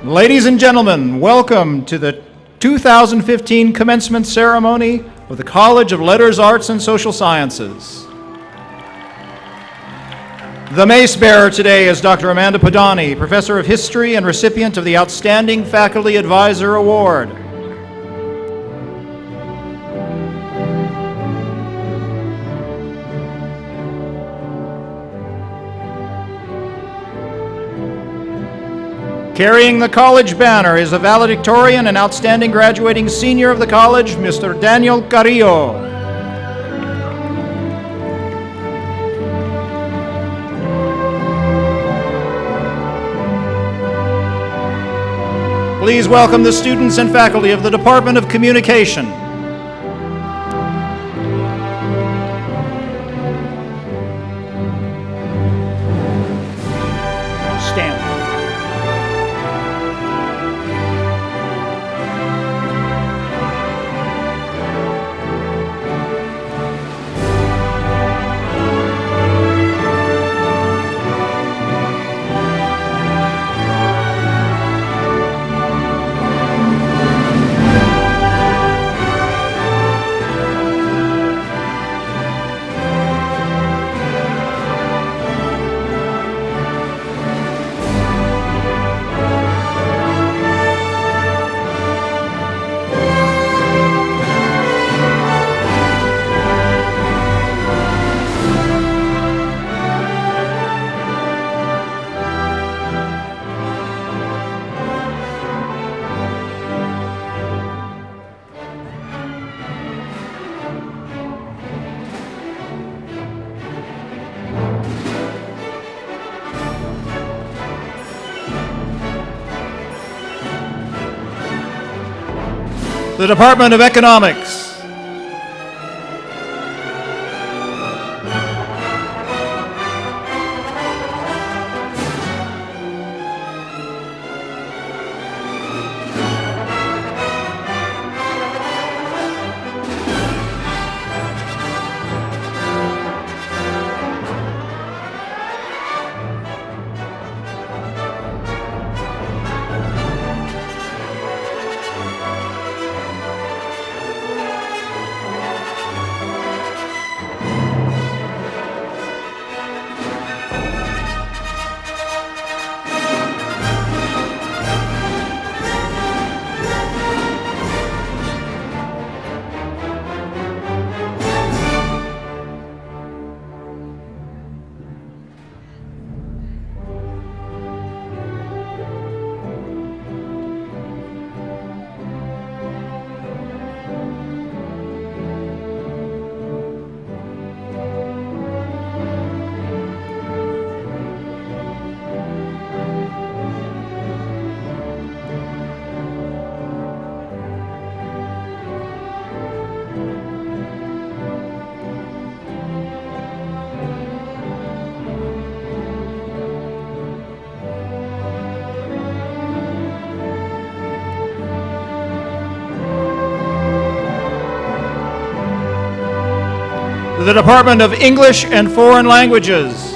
Ladies and gentlemen, welcome to the 2015 commencement ceremony of the College of Letters, Arts, and Social Sciences. The mace bearer today is Dr. Amanda Padani, Professor of History and recipient of the Outstanding Faculty Advisor Award. Carrying the college banner is a valedictorian and outstanding graduating senior of the college, Mr. Daniel Carrillo. Please welcome the students and faculty of the Department of Communication. Stand. The Department of Economics. The Department of English and Foreign Languages.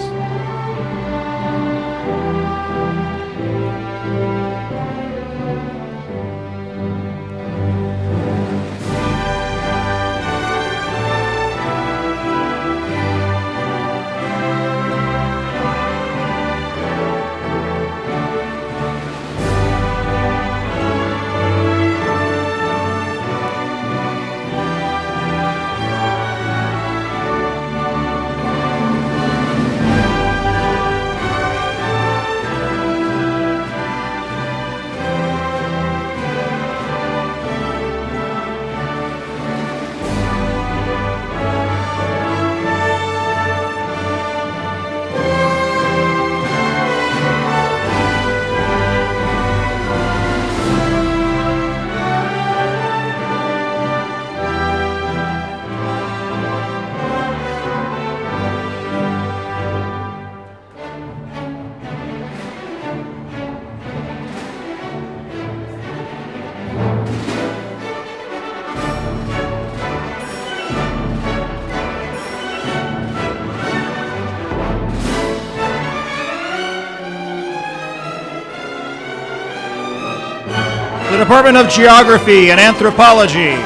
The Department of Geography and Anthropology.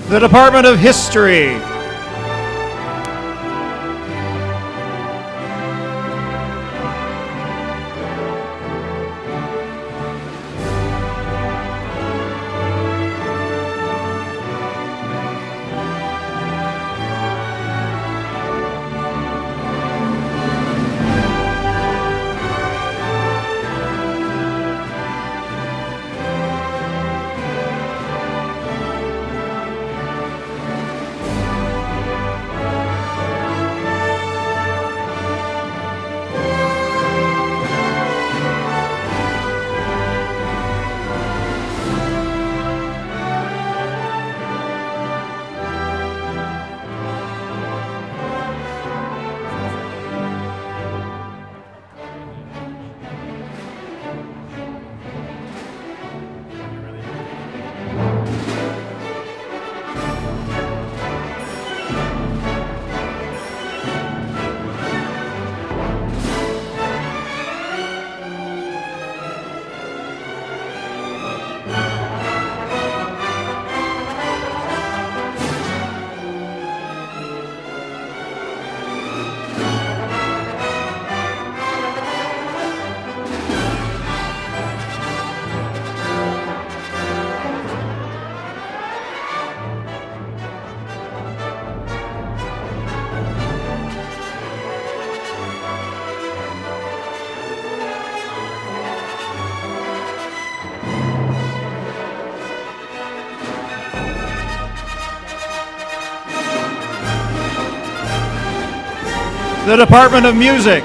The Department of History. The Department of Music.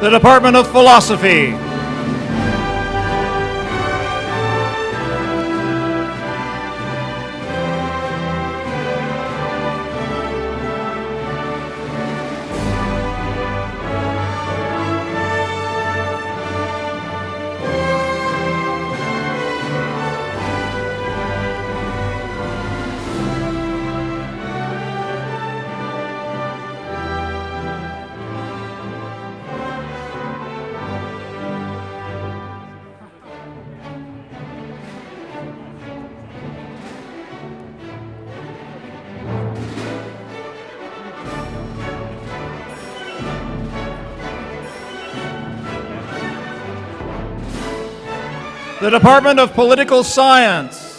The Department of Philosophy. The Department of Political Science.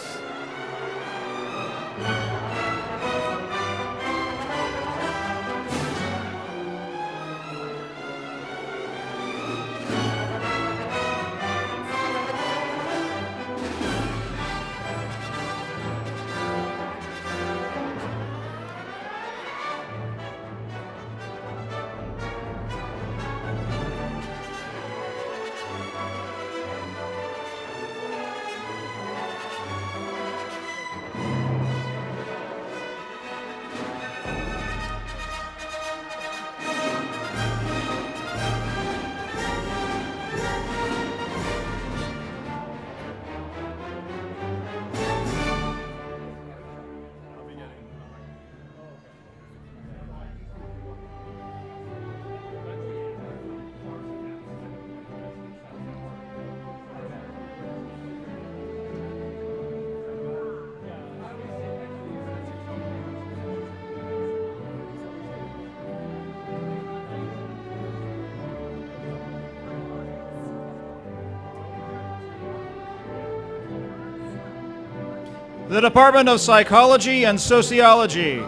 The Department of Psychology and Sociology.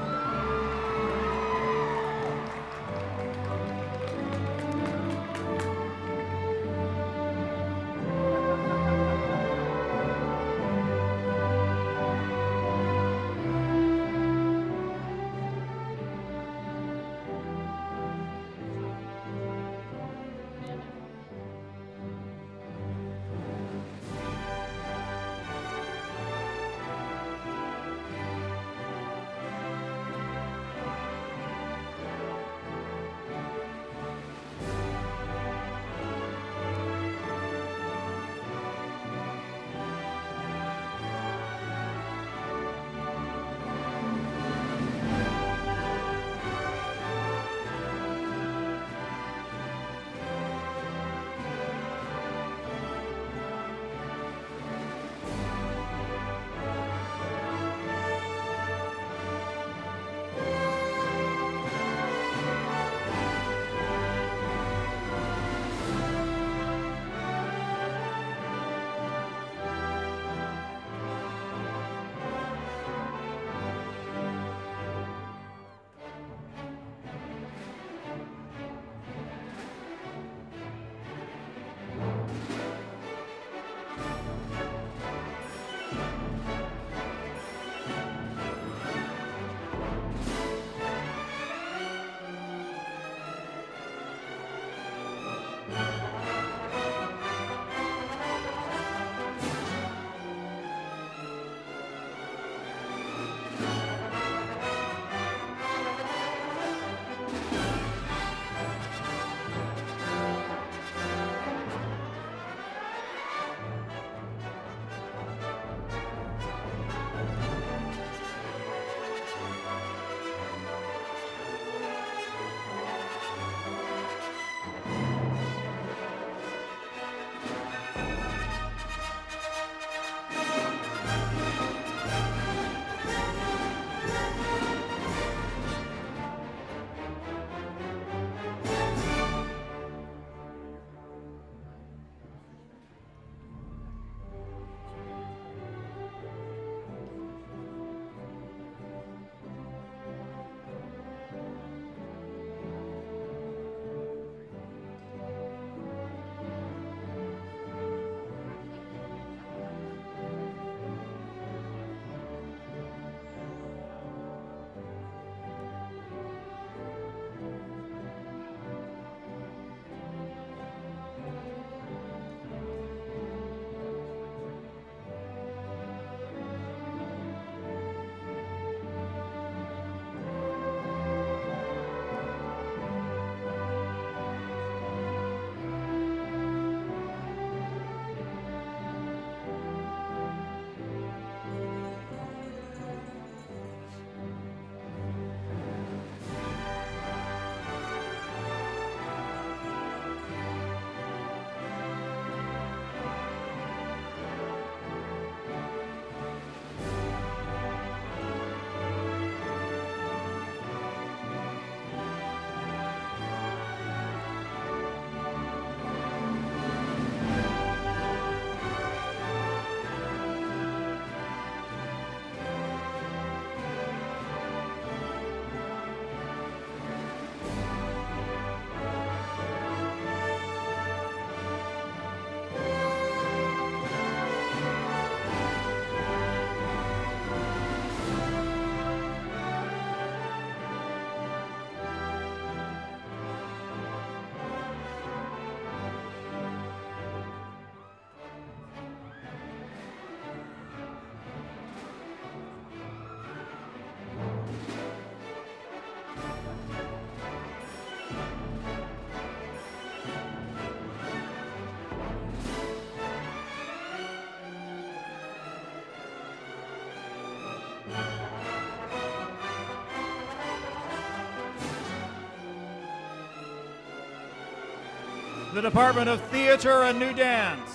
The Department of Theater and New Dance.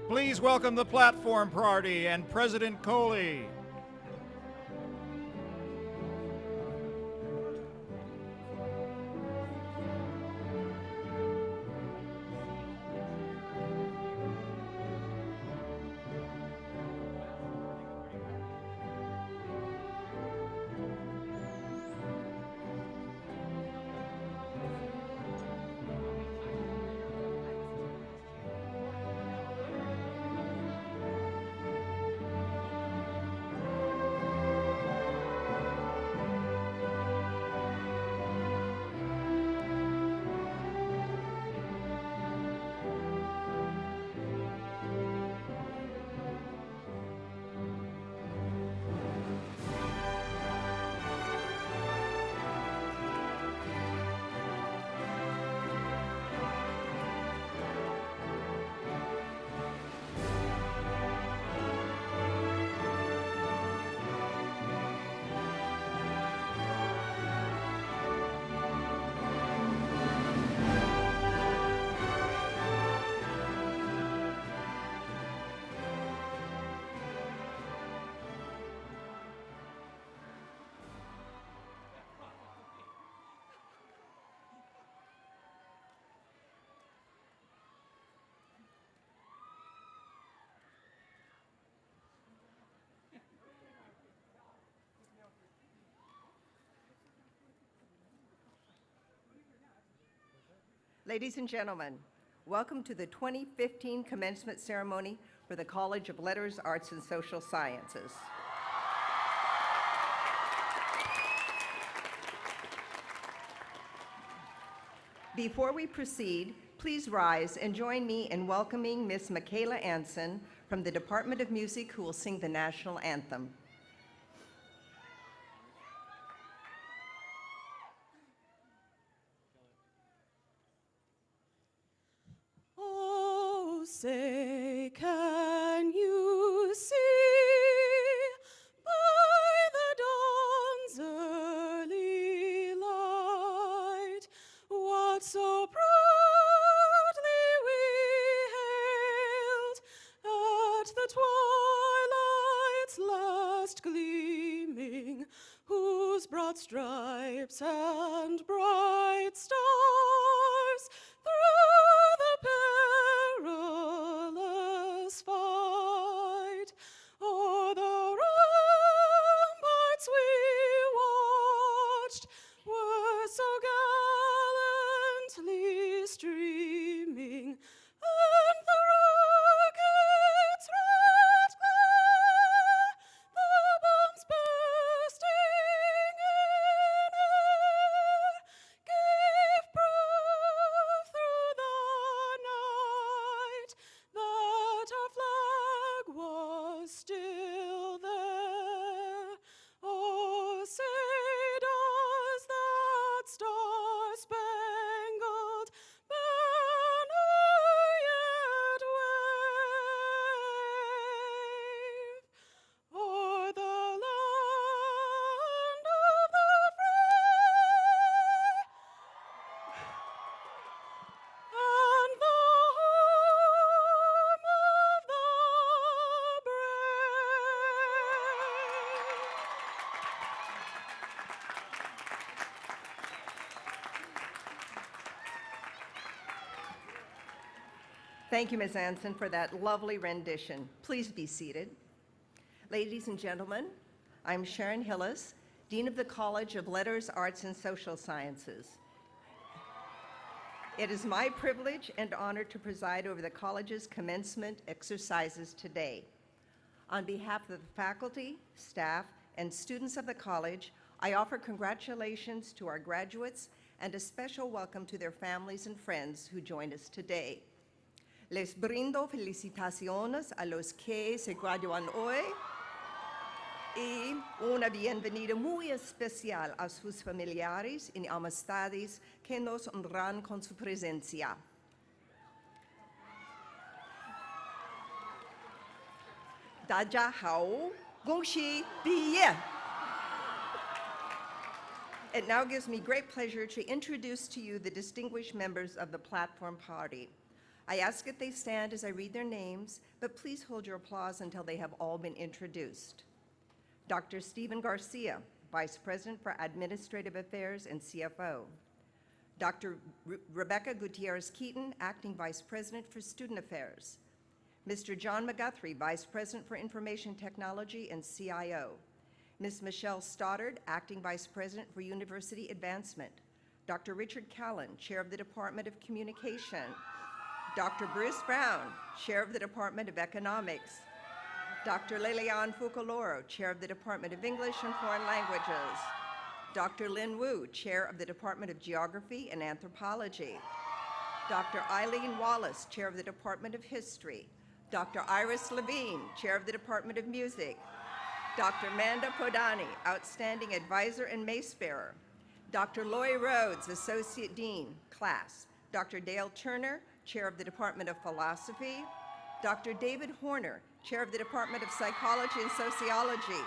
Please welcome the platform party and President Coley. Ladies and gentlemen, welcome to the 2015 commencement ceremony for the College of Letters, Arts, and Social Sciences. Before we proceed, please rise and join me in welcoming Miss Michaela Anson from the Department of Music, who will sing the national anthem. Oh, say, can you see by the dawn's early light what so proudly we hailed at the twilight's last gleaming, whose broad stripes and bright stars through the perilous fight o'er the ramparts we watched were so gallantly streaming, and the rockets' red glare, the bombs bursting Thank you, Ms. Anson, for that lovely rendition. Please be seated. Ladies and gentlemen, I'm Sharon Hillis, Dean of the College of Letters, Arts, and Social Sciences. It is my privilege and honor to preside over the college's commencement exercises today. On behalf of the faculty, staff, and students of the college, I offer congratulations to our graduates and a special welcome to their families and friends who joined us today. Les brindo felicitaciones a los que se gradúan hoy y una bienvenida muy especial a sus familiares y amistades que nos honran con su presencia. Daja hao, gongxi biye. It now gives me great pleasure to introduce to you the distinguished members of the platform party. I ask that they stand as I read their names, but please hold your applause until they have all been introduced. Dr. Stephen Garcia, Vice President for Administrative Affairs and CFO. Dr. Rebecca Gutierrez-Keaton, Acting Vice President for Student Affairs. Mr. John McGuthrie, Vice President for Information Technology and CIO. Ms. Michelle Stoddard, Acting Vice President for University Advancement. Dr. Richard Callan, Chair of the Department of Communication. Dr. Bruce Brown, Chair of the Department of Economics. Dr. Lilian Fucoloro, Chair of the Department of English and Foreign Languages. Dr. Lin Wu, Chair of the Department of Geography and Anthropology. Dr. Eileen Wallace, Chair of the Department of History. Dr. Iris Levine, Chair of the Department of Music. Dr. Manda Podani, Outstanding Advisor and Mace Bearer. Dr. Loy Rhodes, Associate Dean, Class. Dr. Dale Turner, Chair of the Department of Philosophy. Dr. David Horner, Chair of the Department of Psychology and Sociology.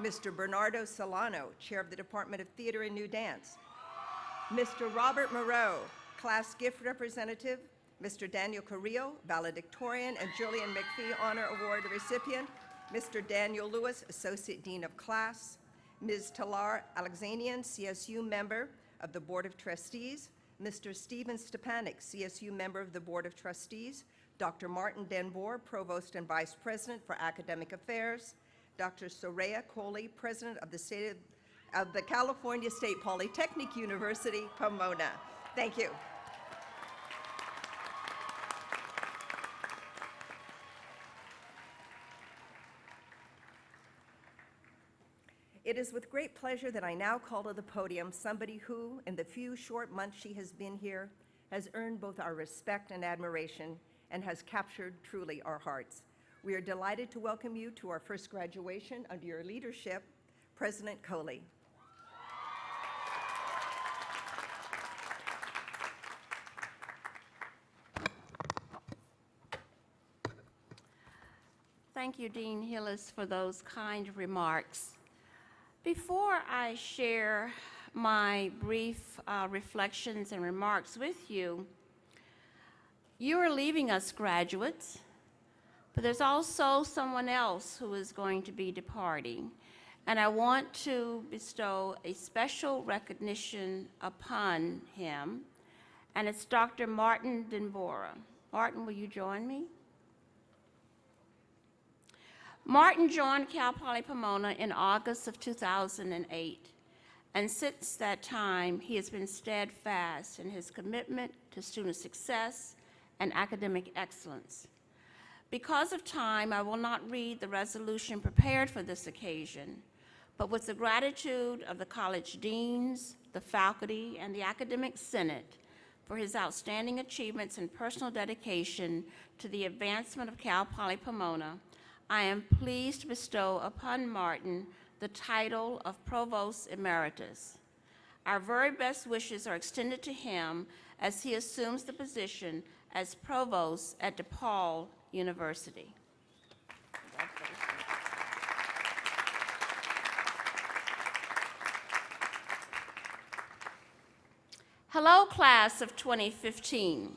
Mr. Bernardo Solano, Chair of the Department of Theater and New Dance. Mr. Robert Moreau, Class Gift Representative. Mr. Daniel Carrillo, Valedictorian and Julian McPhee Honor Award recipient. Mr. Daniel Lewis, Associate Dean of Class. Ms. Talar Alexanian, CSU Member of the Board of Trustees. Mr. Stephen Stepanik, CSU Member of the Board of Trustees. Dr. Martin Denboer, Provost and Vice President for Academic Affairs. Dr. Soraya Coley, President of the California State Polytechnic University, Pomona. Thank you. It is with great pleasure that I now call to the podium somebody who, in the few short months she has been here, has earned both our respect and admiration and has captured truly our hearts. We are delighted to welcome you to our first graduation under your leadership, President Coley. Thank you, Dean Hillis, for those kind remarks. Before I share my brief reflections and remarks with you, you are leaving us, graduates, but there's also someone else who is going to be departing, and I want to bestow a special recognition upon him, and it's Dr. Martin Denboer. Martin, will you join me? Martin joined Cal Poly Pomona in August of 2008, and since that time, he has been steadfast in his commitment to student success and academic excellence. Because of time, I will not read the resolution prepared for this occasion, but with the gratitude of the college deans, the faculty, and the academic senate for his outstanding achievements and personal dedication to the advancement of Cal Poly Pomona, I am pleased to bestow upon Martin the title of Provost Emeritus. Our very best wishes are extended to him as he assumes the position as Provost at DePaul University. Hello, class of 2015.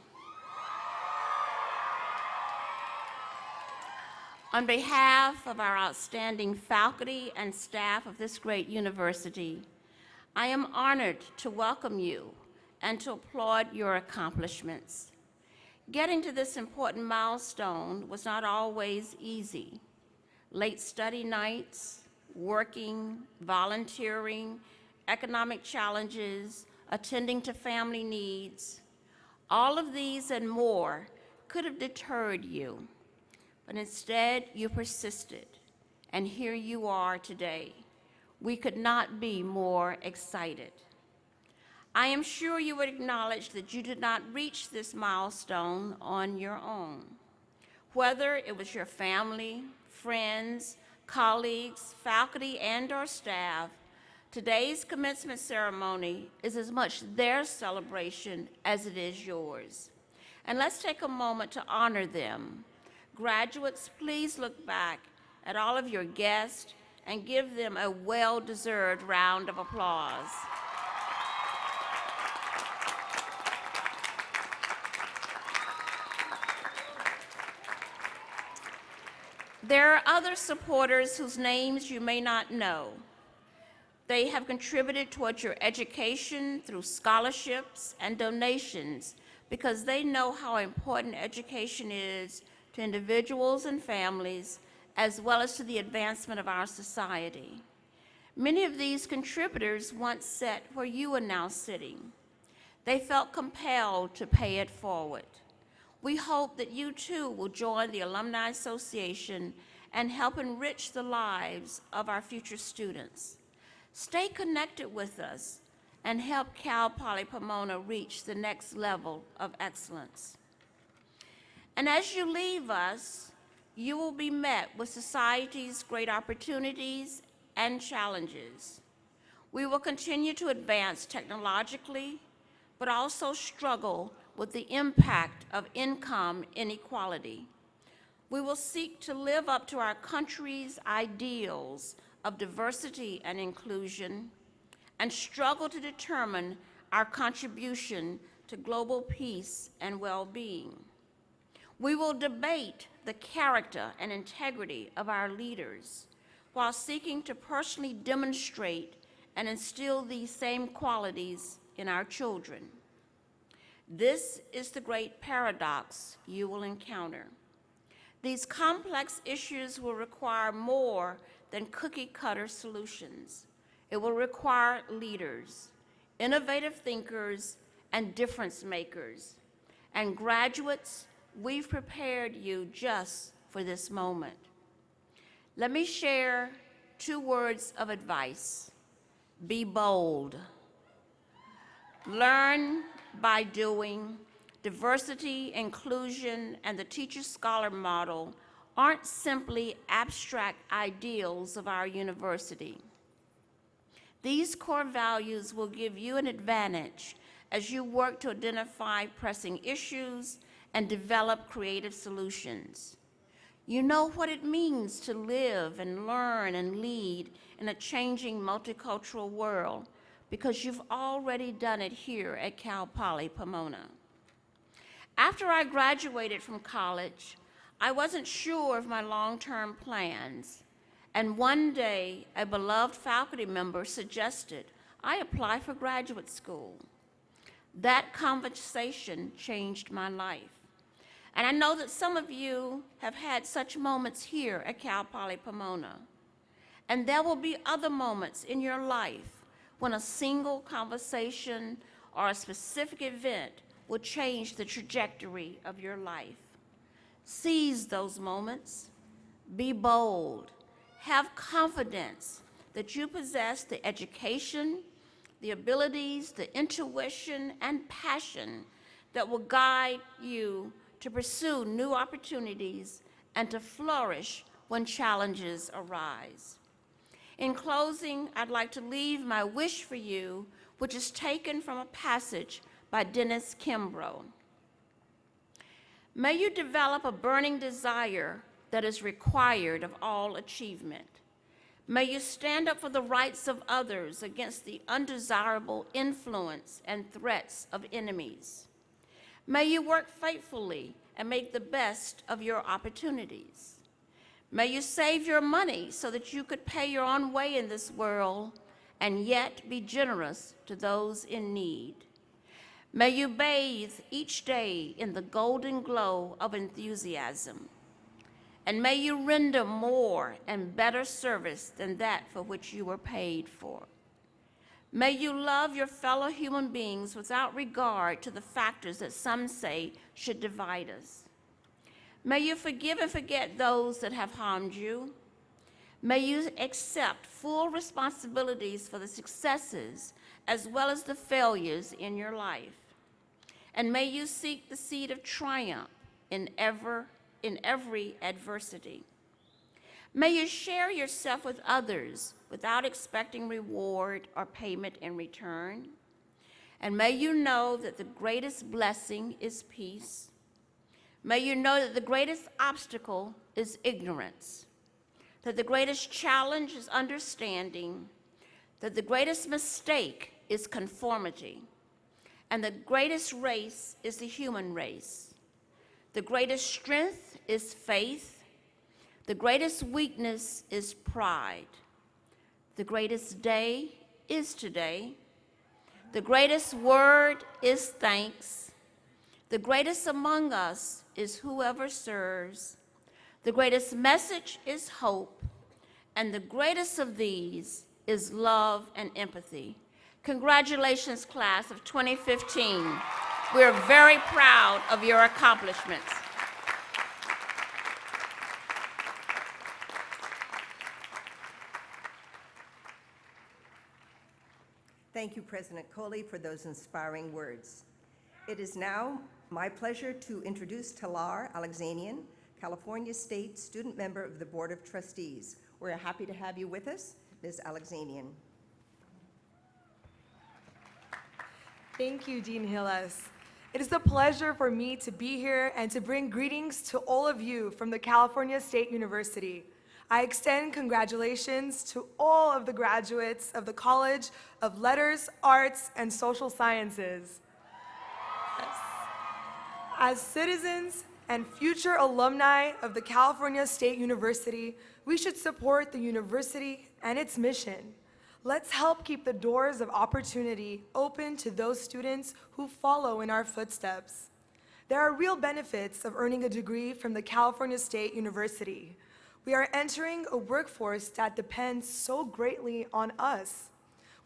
On behalf of our outstanding faculty and staff of this great university, I am honored to welcome you and to applaud your accomplishments. Getting to this important milestone was not always easy. Late study nights, working, volunteering, economic challenges, attending to family needs, all of these and more could have deterred you, but instead you persisted, and here you are today. We could not be more excited. I am sure you would acknowledge that you did not reach this milestone on your own. Whether it was your family, friends, colleagues, faculty, and/or staff, today's commencement ceremony is as much their celebration as it is yours. And let's take a moment to honor them. Graduates, please look back at all of your guests and give them a well-deserved round of applause. There are other supporters whose names you may not know. They have contributed towards your education through scholarships and donations because they know how important education is to individuals and families, as well as to the advancement of our society. Many of these contributors once sat where you are now sitting. They felt compelled to pay it forward. We hope that you too will join the Alumni Association and help enrich the lives of our future students. Stay connected with us and help Cal Poly Pomona reach the next level of excellence. And as you leave us, you will be met with society's great opportunities and challenges. We will continue to advance technologically, but also struggle with the impact of income inequality. We will seek to live up to our country's ideals of diversity and inclusion, and struggle to determine our contribution to global peace and well-being. We will debate the character and integrity of our leaders while seeking to personally demonstrate and instill these same qualities in our children. This is the great paradox you will encounter. These complex issues will require more than cookie-cutter solutions. It will require leaders, innovative thinkers, and difference makers. And graduates, we've prepared you just for this moment. Let me share 2 words of advice. Be bold. Learn by doing. Diversity, inclusion, and the teacher-scholar model aren't simply abstract ideals of our university. These core values will give you an advantage as you work to identify pressing issues and develop creative solutions. You know what it means to live and learn and lead in a changing multicultural world because you've already done it here at Cal Poly Pomona. After I graduated from college, I wasn't sure of my long-term plans, and one day a beloved faculty member suggested I apply for graduate school. That conversation changed my life. And I know that some of you have had such moments here at Cal Poly Pomona. And there will be other moments in your life when a single conversation or a specific event will change the trajectory of your life. Seize those moments. Be bold. Have confidence that you possess the education, the abilities, the intuition, and passion that will guide you to pursue new opportunities and to flourish when challenges arise. In closing, I'd like to leave my wish for you, which is taken from a passage by Dennis Kimbrough. May you develop a burning desire that is required of all achievement. May you stand up for the rights of others against the undesirable influence and threats of enemies. May you work faithfully and make the best of your opportunities. May you save your money so that you could pay your own way in this world and yet be generous to those in need. May you bathe each day in the golden glow of enthusiasm. And may you render more and better service than that for which you were paid for. May you love your fellow human beings without regard to the factors that some say should divide us. May you forgive and forget those that have harmed you. May you accept full responsibilities for the successes as well as the failures in your life. And may you seek the seed of triumph in every adversity. May you share yourself with others without expecting reward or payment in return. And may you know that the greatest blessing is peace. May you know that the greatest obstacle is ignorance, that the greatest challenge is understanding, that the greatest mistake is conformity, and the greatest race is the human race. The greatest strength is faith. The greatest weakness is pride. The greatest day is today. The greatest word is thanks. The greatest among us is whoever serves. The greatest message is hope. And the greatest of these is love and empathy. Congratulations, class of 2015. We're very proud of your accomplishments. Thank you, President Coley, for those inspiring words. It is now my pleasure to introduce Talar Alexanian, California State Student Member of the Board of Trustees. We're happy to have you with us, Ms. Alexanian. Thank you, Dean Hillis. It is a pleasure for me to be here and to bring greetings to all of you from the California State University. I extend congratulations to all of the graduates of the College of Letters, Arts, and Social Sciences. Yes. As citizens and future alumni of the California State University, we should support the university and its mission. Let's help keep the doors of opportunity open to those students who follow in our footsteps. There are real benefits of earning a degree from the California State University. We are entering a workforce that depends so greatly on us.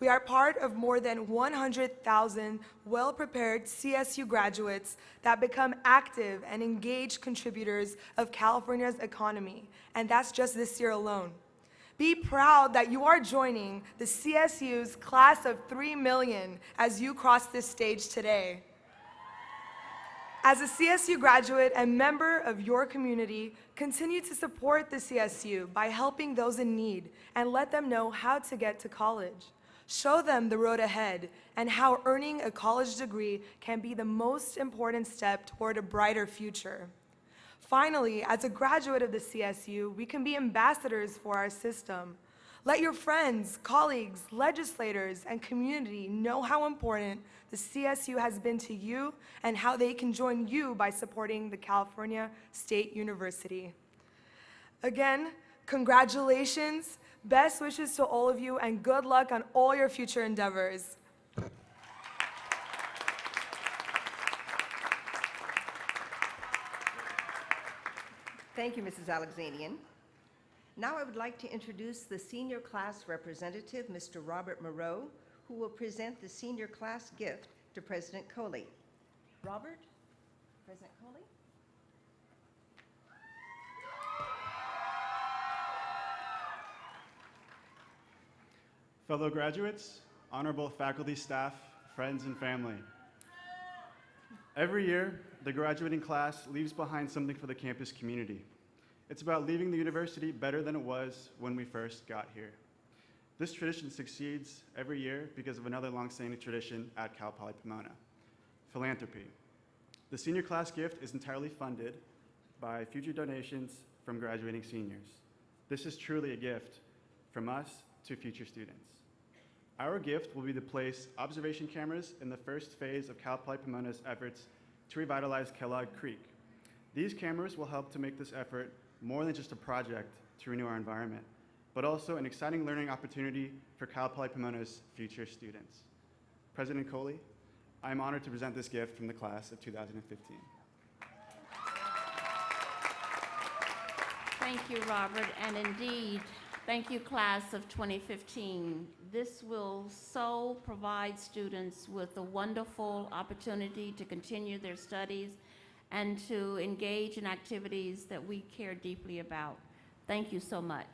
We are part of more than 100,000 well-prepared CSU graduates that become active and engaged contributors of California's economy, and that's just this year alone. Be proud that you are joining the CSU's class of 3 million as you cross this stage today. As a CSU graduate and member of your community, continue to support the CSU by helping those in need and let them know how to get to college. Show them the road ahead and how earning a college degree can be the most important step toward a brighter future. Finally, as a graduate of the CSU, we can be ambassadors for our system. Let your friends, colleagues, legislators, and community know how important the CSU has been to you and how they can join you by supporting the California State University. Again, congratulations, best wishes to all of you, and good luck on all your future endeavors. Thank you, Mrs. Alexanian. Now I would like to introduce the senior class representative, Mr. Robert Moreau, who will present the senior class gift to President Coley. Robert, President Coley. Fellow graduates, honorable faculty, staff, friends, and family. Every year, the graduating class leaves behind something for the campus community. It's about leaving the university better than it was when we first got here. This tradition succeeds every year because of another long-standing tradition at Cal Poly Pomona, philanthropy. The senior class gift is entirely funded by future donations from graduating seniors. This is truly a gift from us to future students. Our gift will be to place observation cameras in the first phase of Cal Poly Pomona's efforts to revitalize Kellogg Creek. These cameras will help to make this effort more than just a project to renew our environment, but also an exciting learning opportunity for Cal Poly Pomona's future students. President Coley, I am honored to present this gift from the class of 2015. Thank you, Robert, and indeed, thank you, class of 2015. This will so provide students with a wonderful opportunity to continue their studies and to engage in activities that we care deeply about. Thank you so much.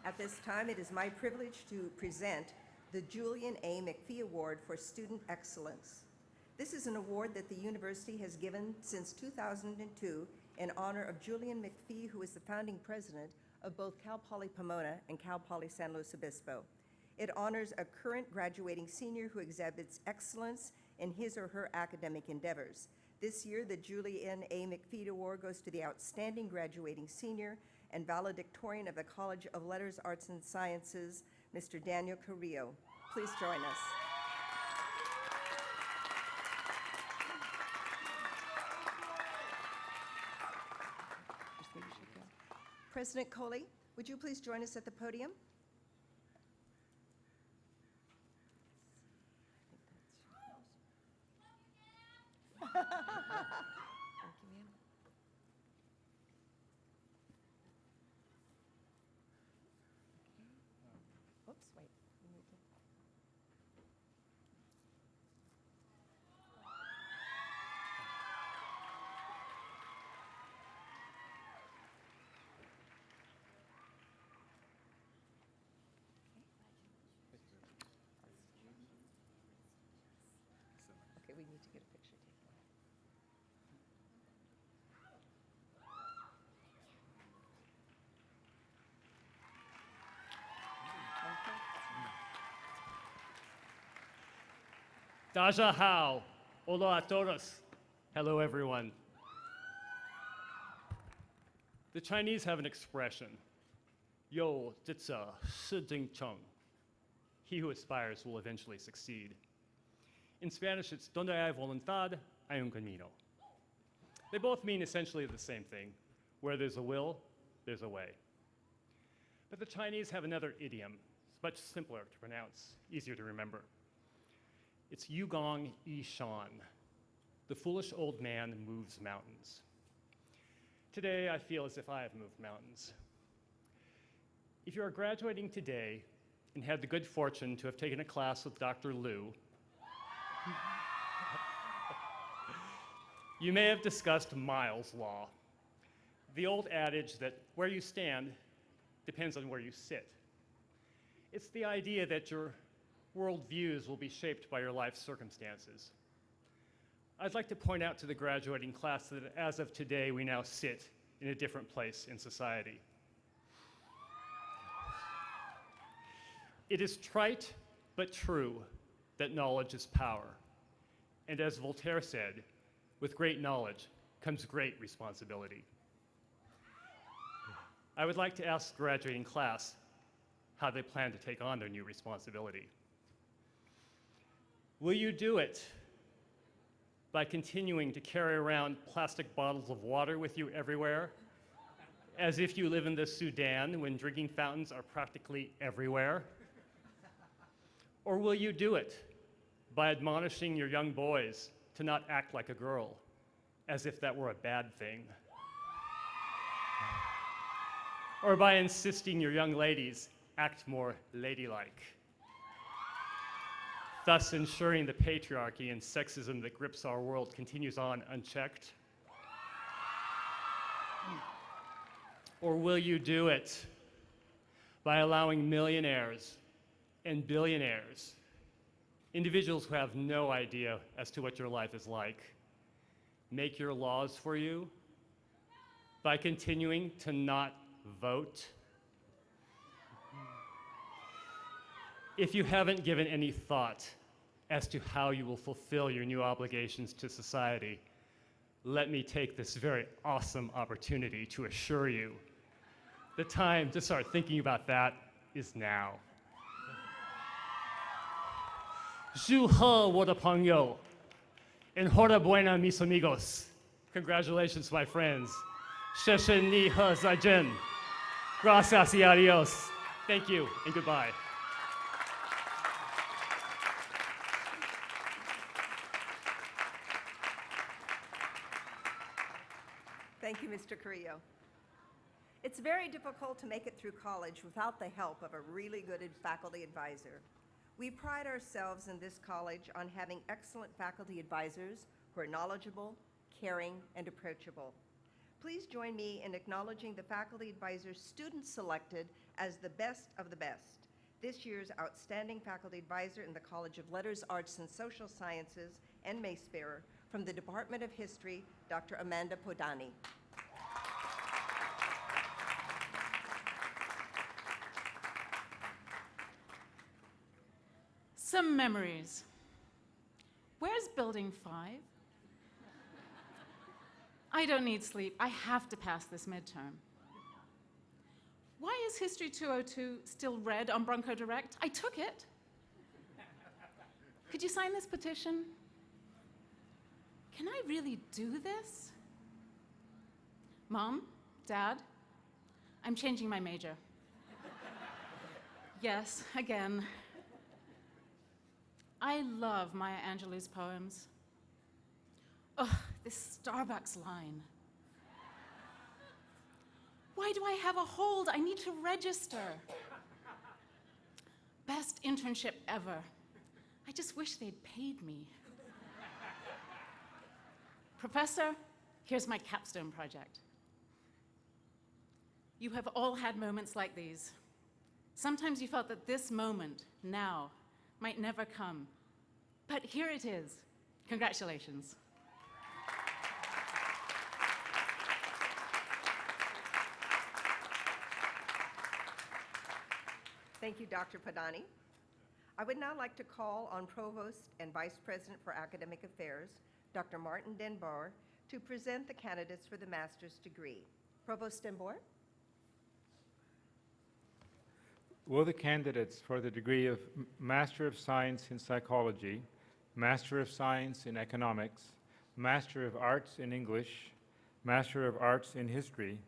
At this time, it is my privilege to present the Julian A. McPhee Award for Student Excellence. This is an award that the university has given since 2002 in honor of Julian McPhee, who is the founding president of both Cal Poly Pomona and Cal Poly San Luis Obispo. It honors a current graduating senior who exhibits excellence in his or her academic endeavors. This year, the Julian A. McPhee Award goes to the outstanding graduating senior and valedictorian of the College of Letters, Arts, and Sciences, Mr. Daniel Carrillo. Please join us. President Coley, would you please join us at the podium? Oops, wait. We need to- Okay, we need to get a picture taken. Daja hao, hola a todos. Hello, everyone. The Chinese have an expression, yo zizhe shi jing cheng. He who aspires will eventually succeed. In Spanish, it's donde hay voluntad, hay un camino. They both mean essentially the same thing. Where there's a will, there's a way. But the Chinese have another idiom. It's much simpler to pronounce, easier to remember. It's Yugong Yi Shan. The foolish old man moves mountains. Today, I feel as if I have moved mountains. If you are graduating today and had the good fortune to have taken a class with Dr. Liu, you may have discussed Miles' law, the old adage that where you stand depends on where you sit. It's the idea that your worldviews will be shaped by your life circumstances. I'd like to point out to the graduating class that as of today, we now sit in a different place in society. It is trite but true that knowledge is power. And as Voltaire said, with great knowledge comes great responsibility. I would like to ask the graduating class how they plan to take on their new responsibility. Will you do it by continuing to carry around plastic bottles of water with you everywhere, as if you live in the Sudan when drinking fountains are practically everywhere? Or will you do it by admonishing your young boys to not act like a girl, as if that were a bad thing? Or by insisting your young ladies act more ladylike, thus ensuring the patriarchy and sexism that grips our world continues on unchecked? Or will you do it by allowing millionaires and billionaires, individuals who have no idea as to what your life is like, make your laws for you by continuing to not vote? If you haven't given any thought as to how you will fulfill your new obligations to society, let me take this very awesome opportunity to assure you the time to start thinking about that is now. 祝贺我的朋友 Enhorabuena, mis amigos. Congratulations, my friends. 谢谢你和再见. Gracias y adios. Thank you and goodbye. Thank you, Mr. Carrillo. It's very difficult to make it through college without the help of a really good faculty advisor. We pride ourselves in this college on having excellent faculty advisors who are knowledgeable, caring, and approachable. Please join me in acknowledging the faculty advisors students selected as the best of the best. This year's outstanding faculty advisor in the College of Letters, Arts, and Social Sciences and Mace Bearer from the Department of History, Dr. Amanda Podani. Some memories. Where's Building 5? I don't need sleep. I have to pass this midterm. Why is History 202 still red on Bronco Direct? I took it. Could you sign this petition? Can I really do this? Mom, Dad, I'm changing my major. Yes, again. I love Maya Angelou's poems. Oh, this Starbucks line. Why do I have a hold? I need to register. Best internship ever. I just wish they'd paid me. Professor, here's my capstone project. You have all had moments like these. Sometimes you felt that this moment, now, might never come. But here it is. Congratulations. Thank you, Dr. Padani. I would now like to call on Provost and Vice President for Academic Affairs, Dr. Martin Denbar, to present the candidates for the master's degree. Provost Denbar? Will the candidates for the degree of Master of Science in Psychology, Master of Science in Economics, Master of Arts in English, Master of Arts in History,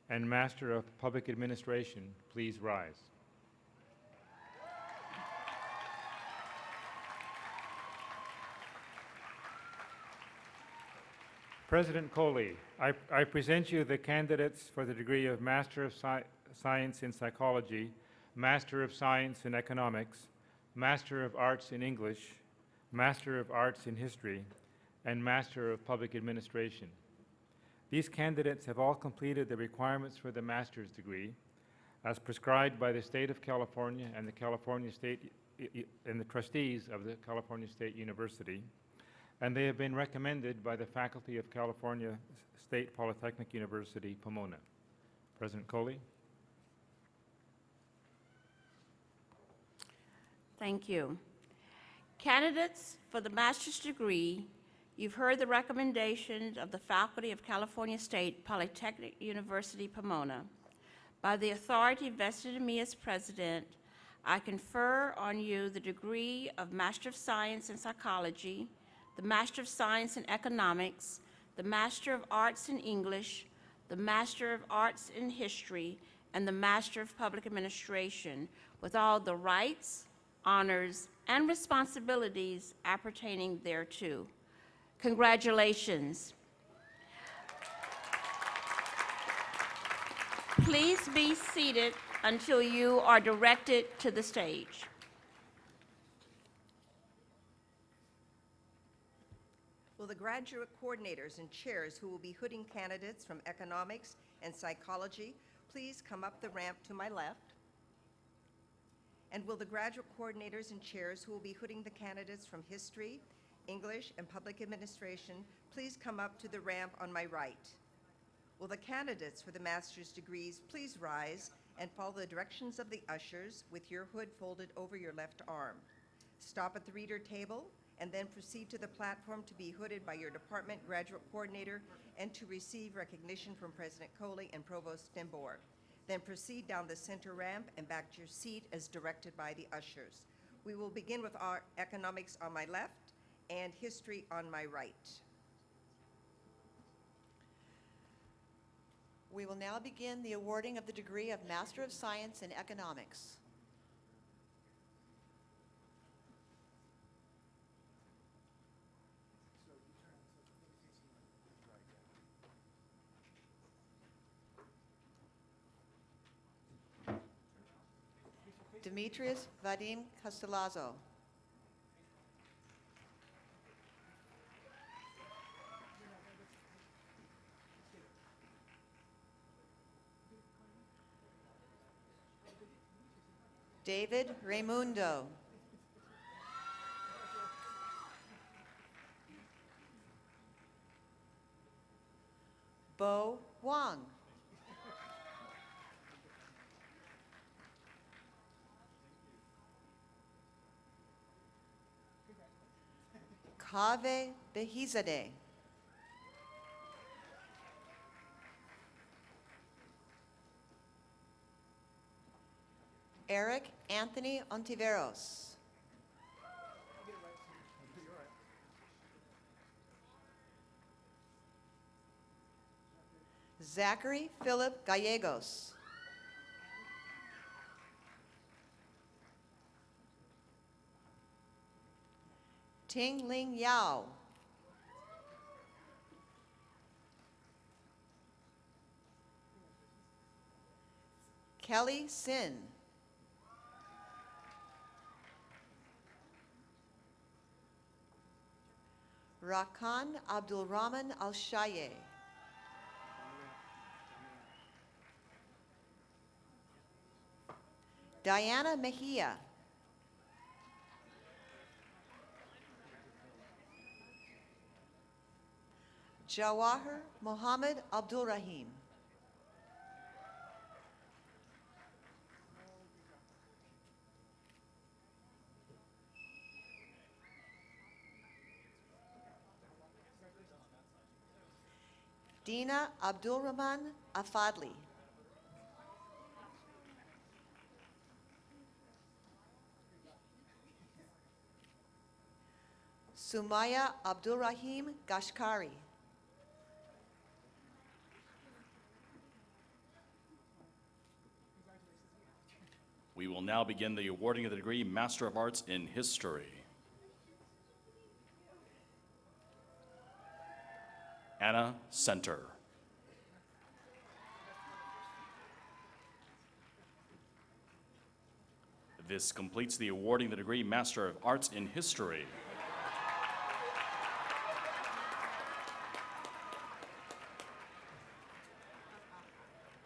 and Master of Public Administration please rise? President Coley, I present you the candidates for the degree of Master of Science in Psychology, Master of Science in Economics, Master of Arts in English, Master of Arts in History, and Master of Public Administration. These candidates have all completed the requirements for the master's degree as prescribed by the State of California and the California State and the trustees of the California State University, and they have been recommended by the faculty of California State Polytechnic University, Pomona. President Coley. Thank you. Candidates for the master's degree, you've heard the recommendations of the faculty of California State Polytechnic University, Pomona. By the authority vested in me as president, I confer on you the degree of Master of Science in Psychology, the Master of Science in Economics, the Master of Arts in English, the Master of Arts in History, and the Master of Public Administration, with all the rights, honors, and responsibilities appertaining thereto. Congratulations. Please be seated until you are directed to the stage. Will the graduate coordinators and chairs who will be hooding candidates from economics and psychology please come up the ramp to my left? And will the graduate coordinators and chairs who will be hooding the candidates from history, English, and public administration please come up to the ramp on my right? Will the candidates for the master's degrees please rise and follow the directions of the ushers with your hood folded over your left arm? Stop at the reader table and then proceed to the platform to be hooded by your department graduate coordinator and to receive recognition from President Coley and Provost Denbar. Then proceed down the center ramp and back to your seat as directed by the ushers. We will begin with our economics on my left and history on my right. We will now begin the awarding of the degree of Master of Science in Economics. Demetrius Vadim Castellazo. David Raimundo. Bo Wang. Kaveh Behizadeh. Eric Anthony Ontiveros. Zachary Philip Gallegos. Ting Ling Yao. Kelly Sin. Rakan Abdul Rahman Al-Shaye. Diana Mejia. Jawahar Mohammed Abdul Rahim. Dina Abdul Rahman Afadli. Sumaya Abdul Rahim Gashkari. We will now begin the awarding of the degree Master of Arts in History. Anna Center. This completes the awarding of the degree Master of Arts in History.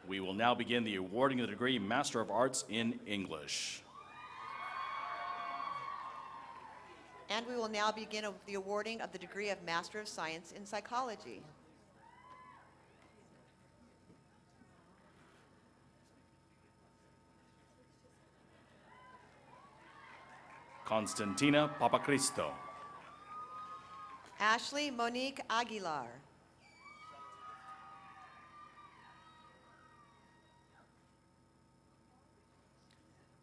We will now begin the awarding of the degree Master of Arts in English. And we will now begin the awarding of the degree of Master of Science in Psychology. Constantina Papacristo. Ashley Monique Aguilar.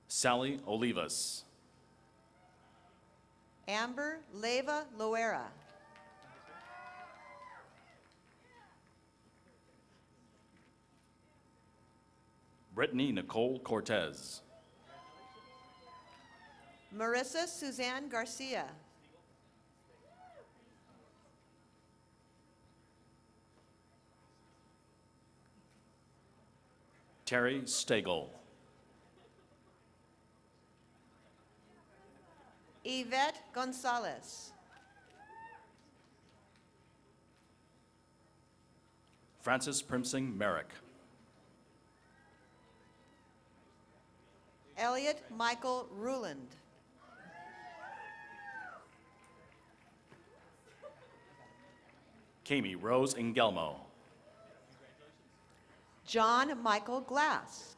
Sally Olivas. Amber Leva Loera. Brittany Nicole Cortez. Marissa Suzanne Garcia. Terry Stagel. Yvette Gonzalez. Francis Primsing Merrick. Elliot Michael Ruland. Kami Rose Engelmo. John Michael Glass.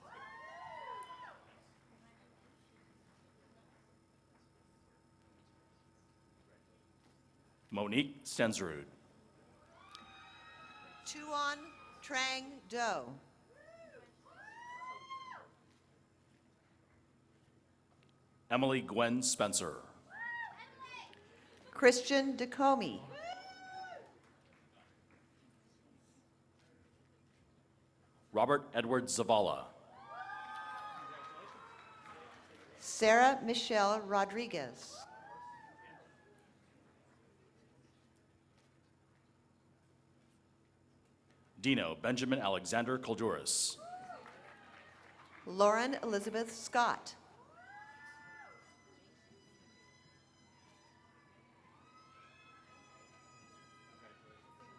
Monique Stensrud. Chuan Trang Do. Emily Gwen Spencer. Christian DeComey. Robert Edward Zavala. Sarah Michelle Rodriguez. Dino Benjamin Alexander Kolduris. Lauren Elizabeth Scott.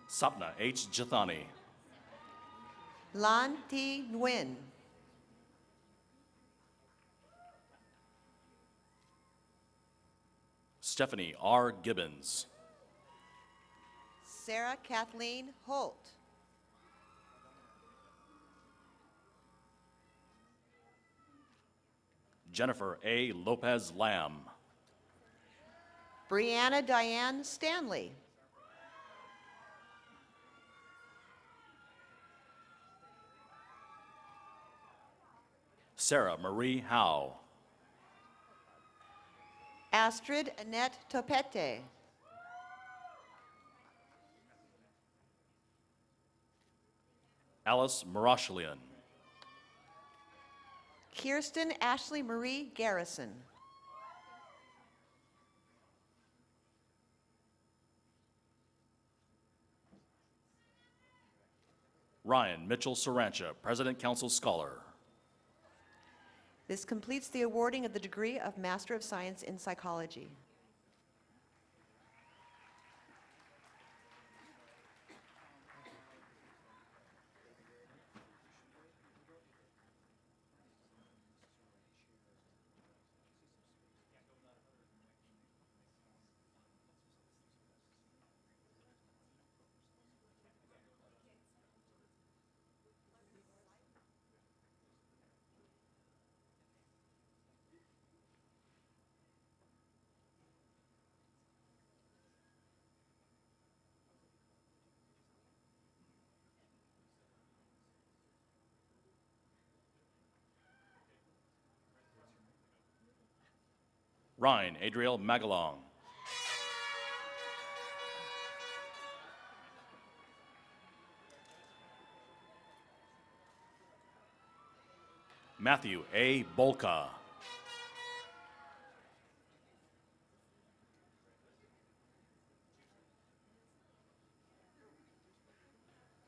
Sapna H. Jathani. Lan Thi Nguyen. Stephanie R. Gibbons. Sarah Kathleen Holt. Jennifer A. Lopez Lamb. Brianna Diane Stanley. Sarah Marie Howe. Astrid Annette Topete. Alice Marashlian. Kirsten Ashley Marie Garrison. Ryan Mitchell Sarancha, President Council Scholar. This completes the awarding of the degree of Master of Science in Psychology. Ryan Adriel Magalong. Matthew A. Bolka.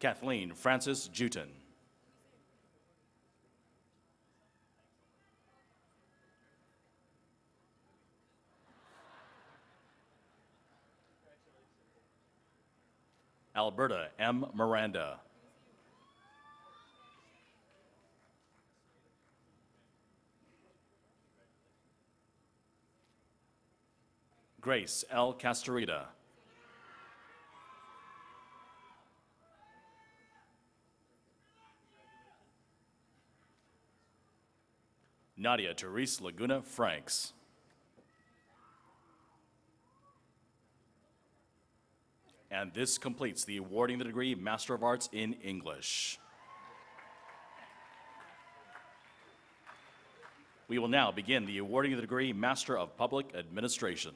Kathleen Francis Juton. Alberta M. Miranda. Grace L. Castorita. Nadia Therese Laguna Franks. And this completes the awarding the degree Master of Arts in English. We will now begin the awarding of the degree Master of Public Administration.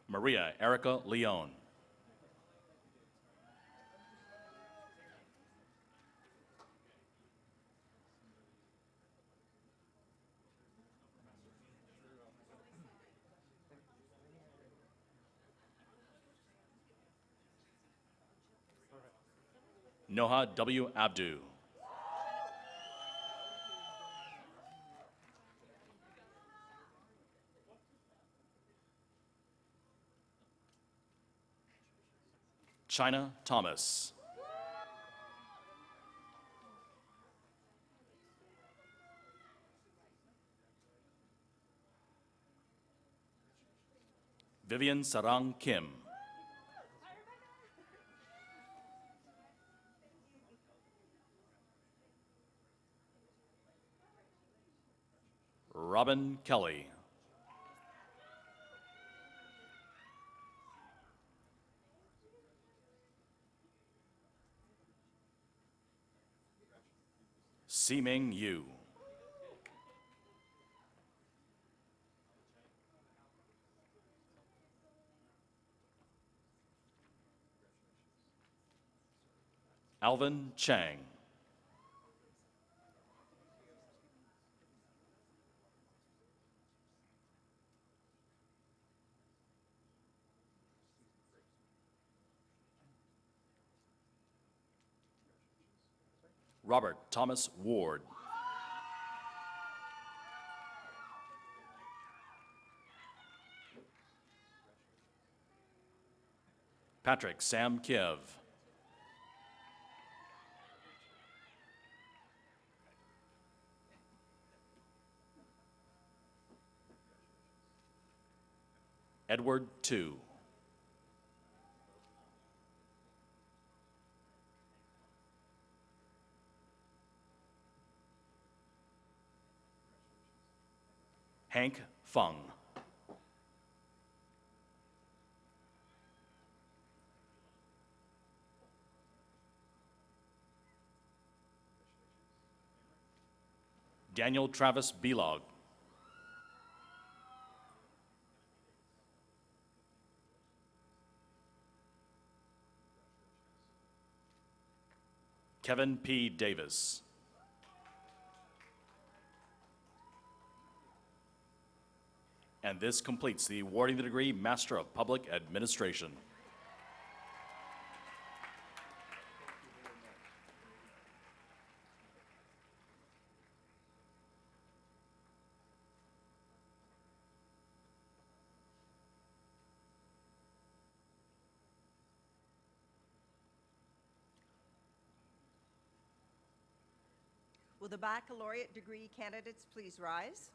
Maria Erica Leone. Noha W. Abdu. China Thomas. Vivian Sarang Kim. Robin Kelly. Siming Yu. Alvin Chang. Robert Thomas Ward. Patrick Sam Kiev. Edward Tu. Hank Fung. Daniel Travis Belog. Kevin P. Davis. And this completes the awarding the degree Master of Public Administration. Will the baccalaureate degree candidates please rise?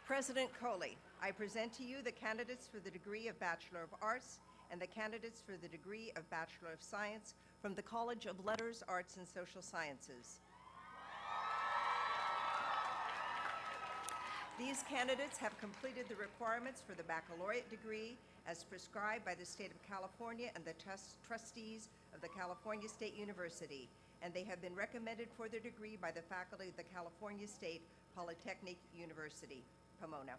President Coley, I present to you the candidates for the degree of Bachelor of Arts and the candidates for the degree of Bachelor of Science from the College of Letters, Arts, and Social Sciences. These candidates have completed the requirements for the baccalaureate degree as prescribed by the State of California and the trustees of the California State University, and they have been recommended for their degree by the faculty of the California State Polytechnic University, Pomona.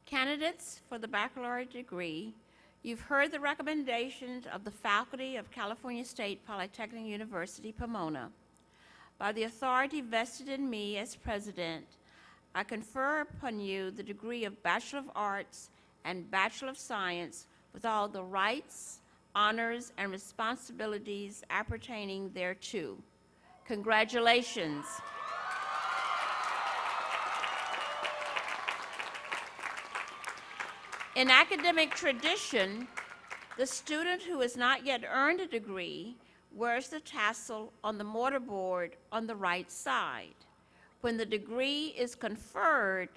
Candidates for the baccalaureate degree, you've heard the recommendations of the faculty of California State Polytechnic University, Pomona. By the authority vested in me as president, I confer upon you the degree of Bachelor of Arts and Bachelor of Science with all the rights, honors, and responsibilities appertaining thereto. Congratulations. In academic tradition, the student who has not yet earned a degree wears the tassel on the mortarboard on the right side. When the degree is conferred,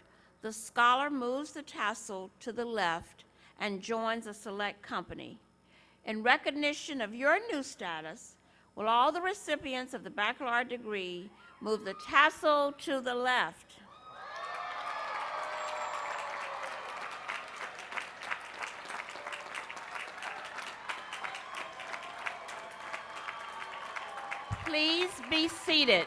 the scholar moves the tassel to the left and joins a select company. In recognition of your new status, will all the recipients of the baccalaureate degree move the tassel to the left? Please be seated.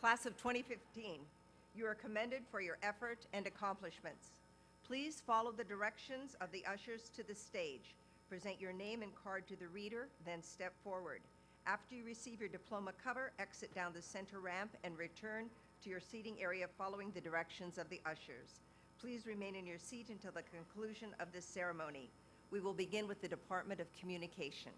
Class of 2015, you are commended for your effort and accomplishments. Please follow the directions of the ushers to the stage. Present your name and card to the reader, then step forward. After you receive your diploma cover, exit down the center ramp and return to your seating area following the directions of the ushers. Please remain in your seat until the conclusion of this ceremony. We will begin with the Department of Communication.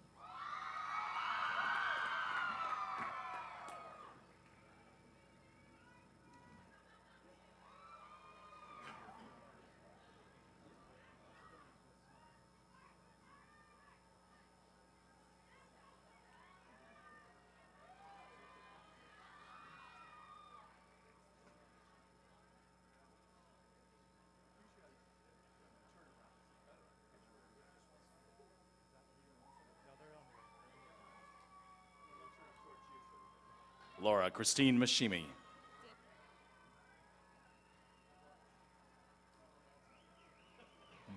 Laura Christine Mashimi.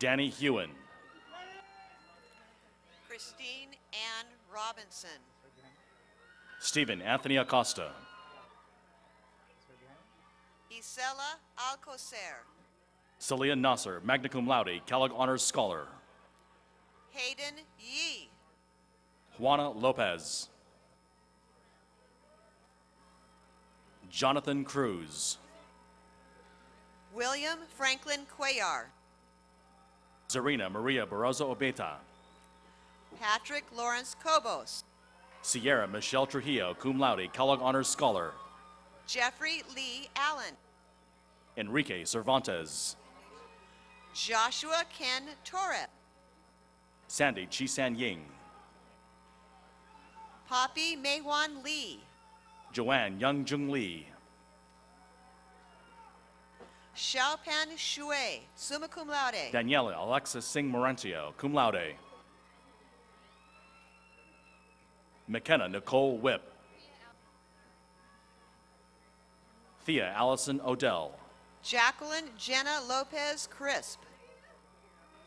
Danny Hewen. Christine Ann Robinson. Stephen Anthony Acosta. Isela Alcocer. Celia Nasser, magna cum laude, Kellogg Honors Scholar. Hayden Yee. Juana Lopez. Jonathan Cruz. William Franklin Cuellar. Zarina Maria Barroso Obeta. Patrick Lawrence Cobos. Sierra Michelle Trujillo, cum laude, Kellogg Honors Scholar. Jeffrey Lee Allen. Enrique Cervantes. Joshua Ken Torres. Sandy Chisan Ying. Poppy Maywan Lee. Joanne Young Jung Lee. Xiaopan Shui, summa cum laude. Daniela Alexa Singh Morantio, cum laude. McKenna Nicole Whip. Thea Allison Odell. Jacqueline Jenna Lopez Crisp.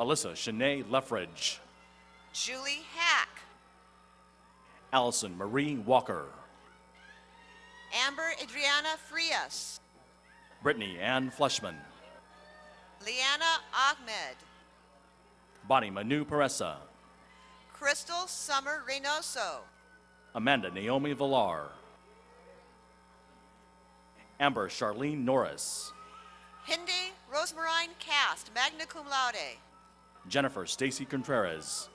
Alyssa Shanae Leffridge. Julie Hack. Allison Marie Walker. Amber Adriana Frias. Brittany Ann Fleshman. Liana Ahmed. Bonnie Manu Peressa. Crystal Summer Reynoso. Amanda Naomi Villar. Amber Charlene Norris. Hindi Rosemarine Cast, magna cum laude. Jennifer Stacy Contreras.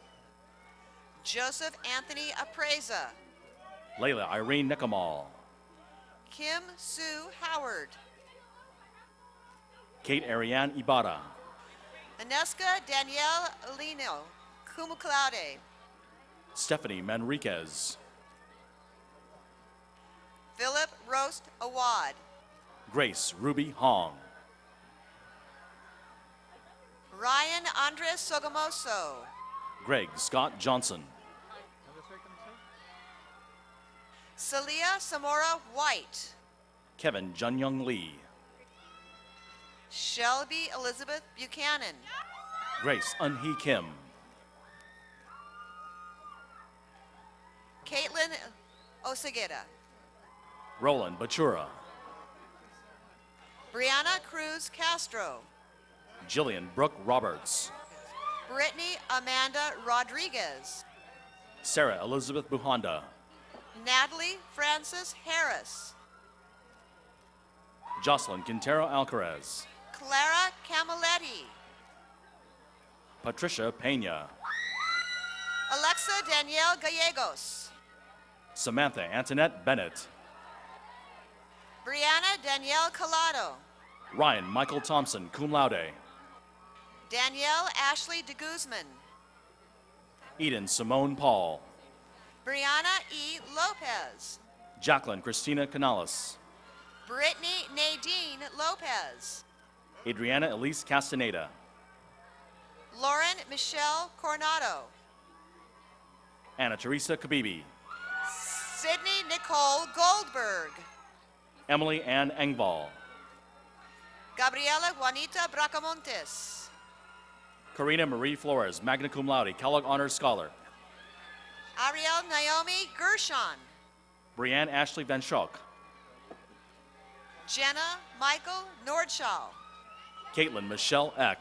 Joseph Anthony Apreza. Layla Irene Nicomal. Kim Sue Howard. Kate Ariane Ibarra. Aneska Danielle Alino, cum laude. Stephanie Manriquez. Philip Roast Awad. Grace Ruby Hong. Ryan Andres Sogamoso. Greg Scott Johnson. Celia Samora White. Kevin Junyoung Lee. Shelby Elizabeth Buchanan. Grace Unhee Kim. Caitlin Oseguera. Roland Bachura. Brianna Cruz Castro. Jillian Brooke Roberts. Brittany Amanda Rodriguez. Sarah Elizabeth Buhanda. Natalie Francis Harris. Jocelyn Quintero Alcaraz. Clara Camilletti. Patricia Pena. Alexa Danielle Gallegos. Samantha Antoinette Bennett. Brianna Danielle Collado. Ryan Michael Thompson, cum laude. Danielle Ashley de Guzman. Eden Simone Paul. Brianna E. Lopez. Jacqueline Christina Canales. Brittany Nadine Lopez. Adriana Elise Castaneda. Lauren Michelle Coronado. Anna Teresa Kabibi. Sydney Nicole Goldberg. Emily Ann Engvall. Gabriela Juanita Bracamontes. Karina Marie Flores, magna cum laude, Kellogg Honors Scholar. Ariel Naomi Gershon. Brianne Ashley Van Schok. Jenna Michael Nordshaw. Caitlin Michelle Eck.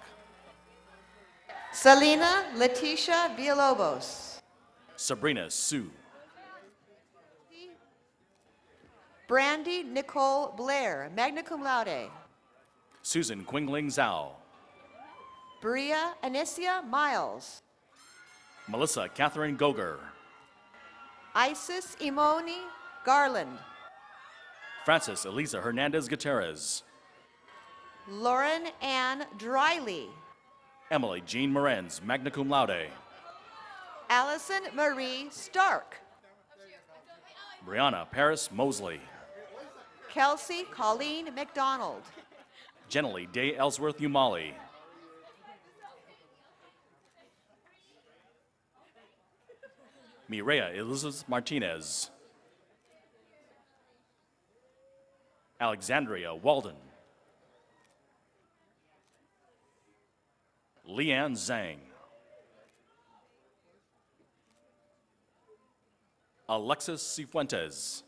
Selena Leticia Villalobos. Sabrina Sue. Brandy Nicole Blair, magna cum laude. Susan Qingling Zhao. Bria Anicia Miles. Melissa Catherine Goger. Isis Imoni Garland. Francis Elisa Hernandez Gutierrez. Lauren Ann Driley. Emily Jean Morenz, magna cum laude. Allison Marie Stark. Brianna Paris Mosley. Kelsey Colleen McDonald. Jenny Day Ellsworth Umali. Mireya Elizabeth Martinez. Alexandria Walden. Leanne Zhang. Alexis Cifuentes.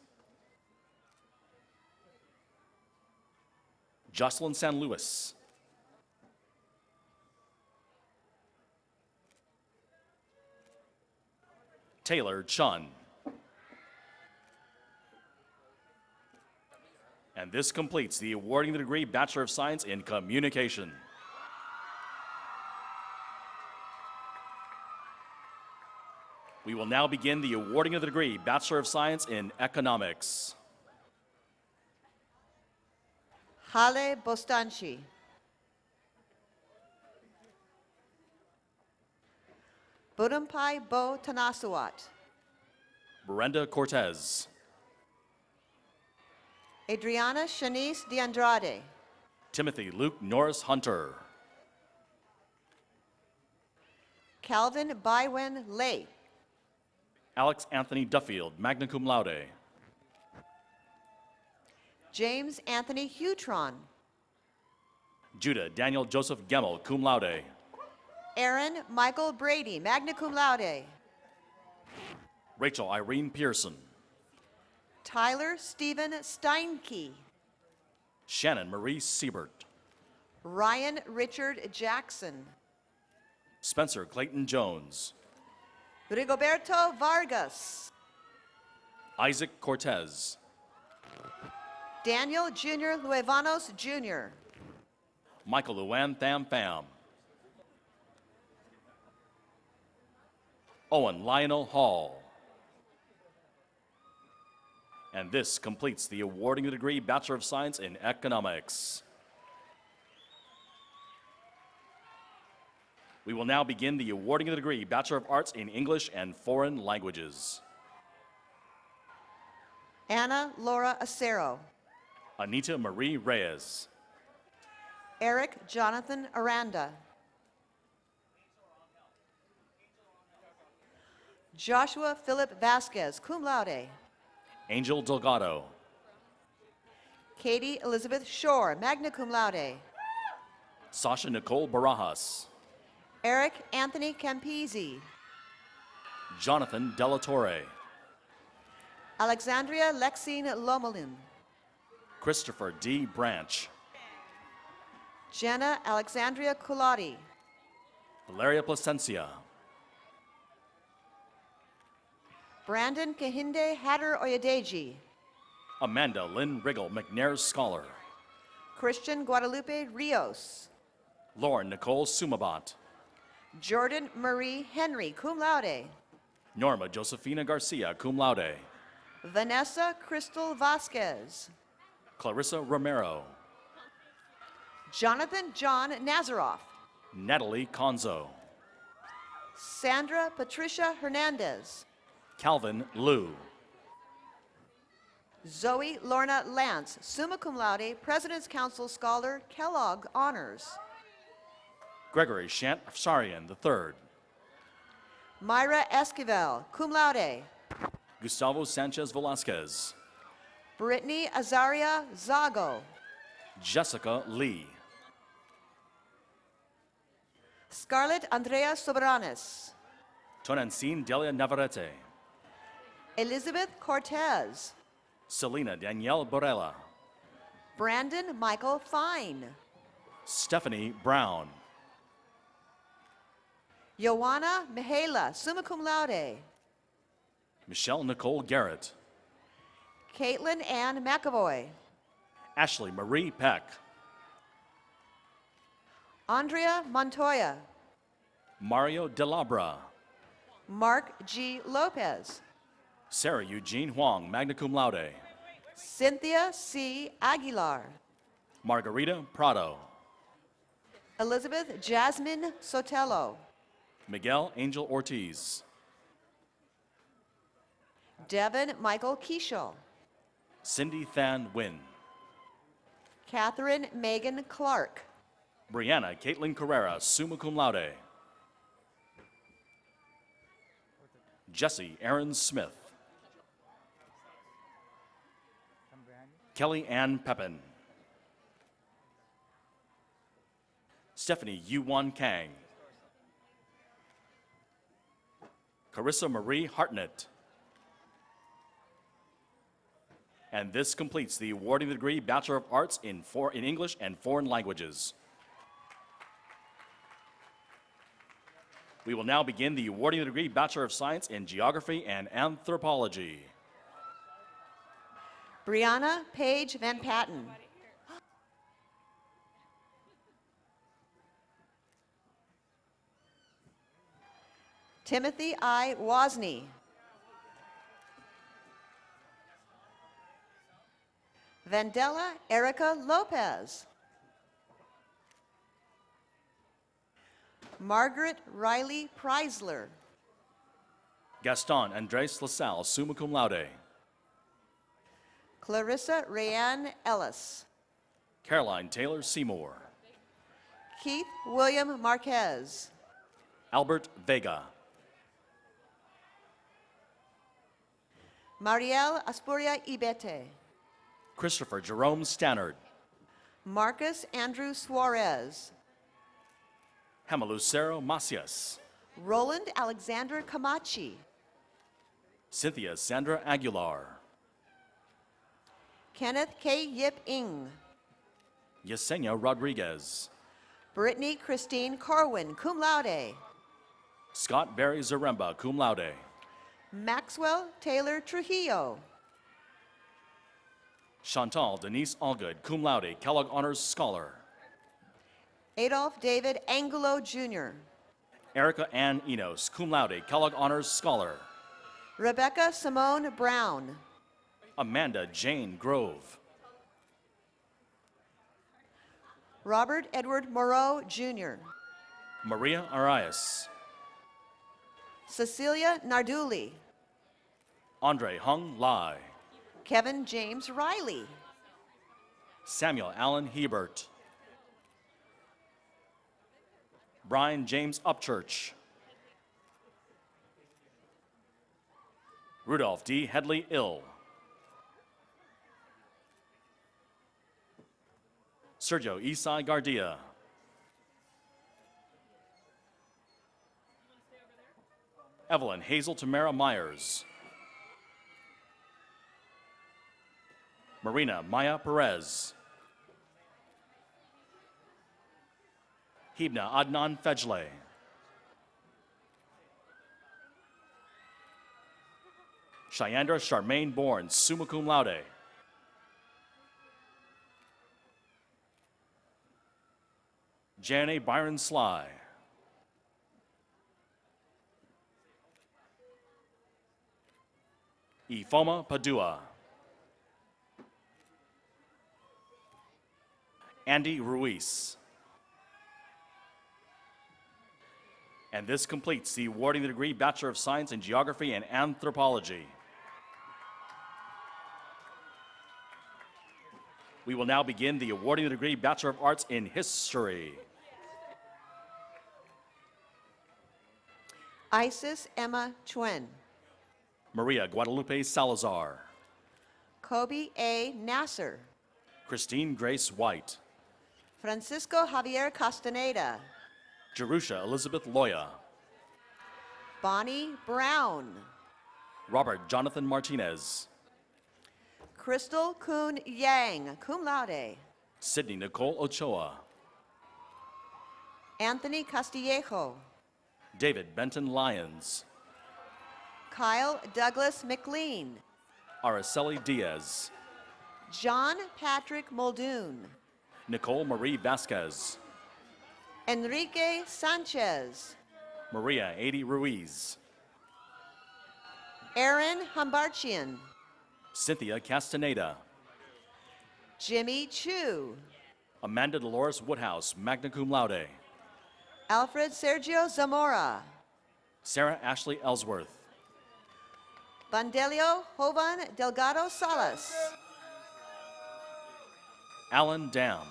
Jocelyn San Luis. Taylor Chun. And this completes the awarding the degree Bachelor of Science in Communication. We will now begin the awarding of the degree Bachelor of Science in Economics. Hale Bostanchi. Budumpai Bo Tanasuat. Brenda Cortez. Adriana Shanice de Andrade. Timothy Luke Norris Hunter. Calvin Bywen Lay. Alex Anthony Duffield, magna cum laude. James Anthony Hutron. Judah Daniel Joseph Gemmel, cum laude. Aaron Michael Brady, magna cum laude. Rachel Irene Pearson. Tyler Stephen Steinke. Shannon Marie Siebert. Ryan Richard Jackson. Spencer Clayton Jones. Rigoberto Vargas. Isaac Cortez. Daniel Jr. Luevanos Jr. Michael Luan Tham Pham. Owen Lionel Hall. And this completes the awarding of the degree Bachelor of Science in Economics. We will now begin the awarding of the degree Bachelor of Arts in English and Foreign Languages. Anna Laura Acero. Anita Marie Reyes. Eric Jonathan Aranda. Joshua Philip Vasquez, cum laude. Angel Delgado. Katie Elizabeth Shore, magna cum laude. Sasha Nicole Barajas. Eric Anthony Campisi. Jonathan Delatorre. Alexandria Lexine Lomelin. Christopher D. Branch. Jenna Alexandria Culati. Valeria Placencia. Brandon Kahinde Hatter Oyedeji. Amanda Lynn Riggle, McNair Scholar. Christian Guadalupe Rios. Lauren Nicole Sumabat. Jordan Marie Henry, cum laude. Norma Josefina Garcia, cum laude. Vanessa Crystal Vasquez. Clarissa Romero. Jonathan John Nazaroff. Natalie Conzo. Sandra Patricia Hernandez. Calvin Liu. Zoe Lorna Lance, summa cum laude, President's Council Scholar, Kellogg Honors. Gregory Shant Afsarian III. Myra Esquivel, cum laude. Gustavo Sanchez Velasquez. Brittany Azaria Zago. Jessica Lee. Scarlett Andrea Soberanes. Tonancin Delia Navarrete. Elizabeth Cortez. Selena Danielle Borella. Brandon Michael Fine. Stephanie Brown. Joanna Mihaela, summa cum laude. Michelle Nicole Garrett. Caitlin Ann McAvoy. Ashley Marie Peck. Andrea Montoya. Mario Delabra. Mark G. Lopez. Sarah Eugene Huang, magna cum laude. Cynthia C. Aguilar. Margarita Prado. Elizabeth Jasmine Sotelo. Miguel Angel Ortiz. Devin Michael Keishel. Cindy Than Win. Catherine Megan Clark. Brianna Caitlin Carrera, summa cum laude. Jesse Aaron Smith. Kelly Ann Pepin. Stephanie Yuan Kang. Carissa Marie Hartnett. And this completes the awarding the degree Bachelor of Arts in English and Foreign Languages. We will now begin the awarding the degree Bachelor of Science in Geography and Anthropology. Brianna Paige Van Patten. Timothy I. Wozni. Vandella Erica Lopez. Margaret Riley Preisler. Gaston Andres LaSalle, summa cum laude. Clarissa Rayanne Ellis. Caroline Taylor Seymour. Keith William Marquez. Albert Vega. Mariel Aspuria Ibete. Christopher Jerome Stannard. Marcus Andrew Suarez. Gemma Lucero Macias. Roland Alexander Camachi. Cynthia Sandra Aguilar. Kenneth K. Yip Ing. Yesenia Rodriguez. Brittany Christine Corwin, cum laude. Scott Barry Zaremba, cum laude. Maxwell Taylor Trujillo. Chantal Denise Allgood, cum laude, Kellogg Honors Scholar. Adolph David Angulo, Jr. Erica Ann Enos, cum laude, Kellogg Honors Scholar. Rebecca Simone Brown. Amanda Jane Grove. Robert Edward Moreau, Jr. Maria Arias. Cecilia Narduli. Andre Hung Lai. Kevin James Riley. Samuel Allen Hebert. Brian James Upchurch. Rudolph D. Headley Ill. Sergio Isai Gardia. Evelyn Hazel Tamara Myers. Marina Maya Perez. Hibna Adnan Fejle. Cheyandra Charmaine Bourne, summa cum laude. Janae Byron Sly. Ifoma Padua. Andy Ruiz. And this completes the awarding the degree Bachelor of Science in Geography and Anthropology. We will now begin the awarding the degree Bachelor of Arts in History. Isis Emma Chuen. Maria Guadalupe Salazar. Kobe A. Nasser. Christine Grace White. Francisco Javier Castaneda. Jerusha Elizabeth Loya. Bonnie Brown. Robert Jonathan Martinez. Crystal Kuhn Yang, cum laude. Sydney Nicole Ochoa. Anthony Castillejo. David Benton Lyons. Kyle Douglas McLean. Araceli Diaz. John Patrick Muldoon. Nicole Marie Vasquez. Enrique Sanchez. Maria Adi Ruiz. Aaron Humbarchian. Cynthia Castaneda. Jimmy Chu. Amanda Dolores Woodhouse, magna cum laude. Alfred Sergio Zamora. Sarah Ashley Ellsworth. Bandelio Jovan Delgado Salas. Alan Dam.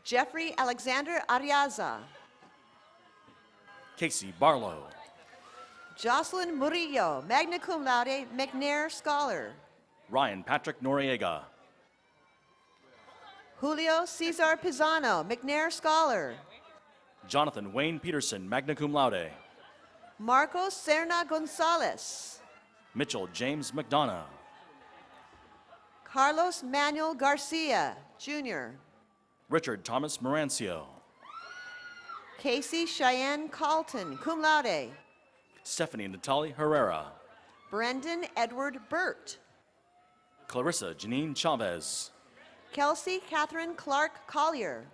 Jeffrey Alexander Ariaza. Casey Barlow. Jocelyn Murillo, magna cum laude, McNair Scholar. Ryan Patrick Noriega. Julio Cesar Pizano, McNair Scholar. Jonathan Wayne Peterson, magna cum laude. Marcos Serna Gonzalez. Mitchell James McDonough. Carlos Manuel Garcia, Jr. Richard Thomas Morancio. Casey Cheyenne Carlton, cum laude. Stephanie Natalie Herrera. Brendan Edward Burt. Clarissa Janine Chavez. Kelsey Catherine Clark Collier.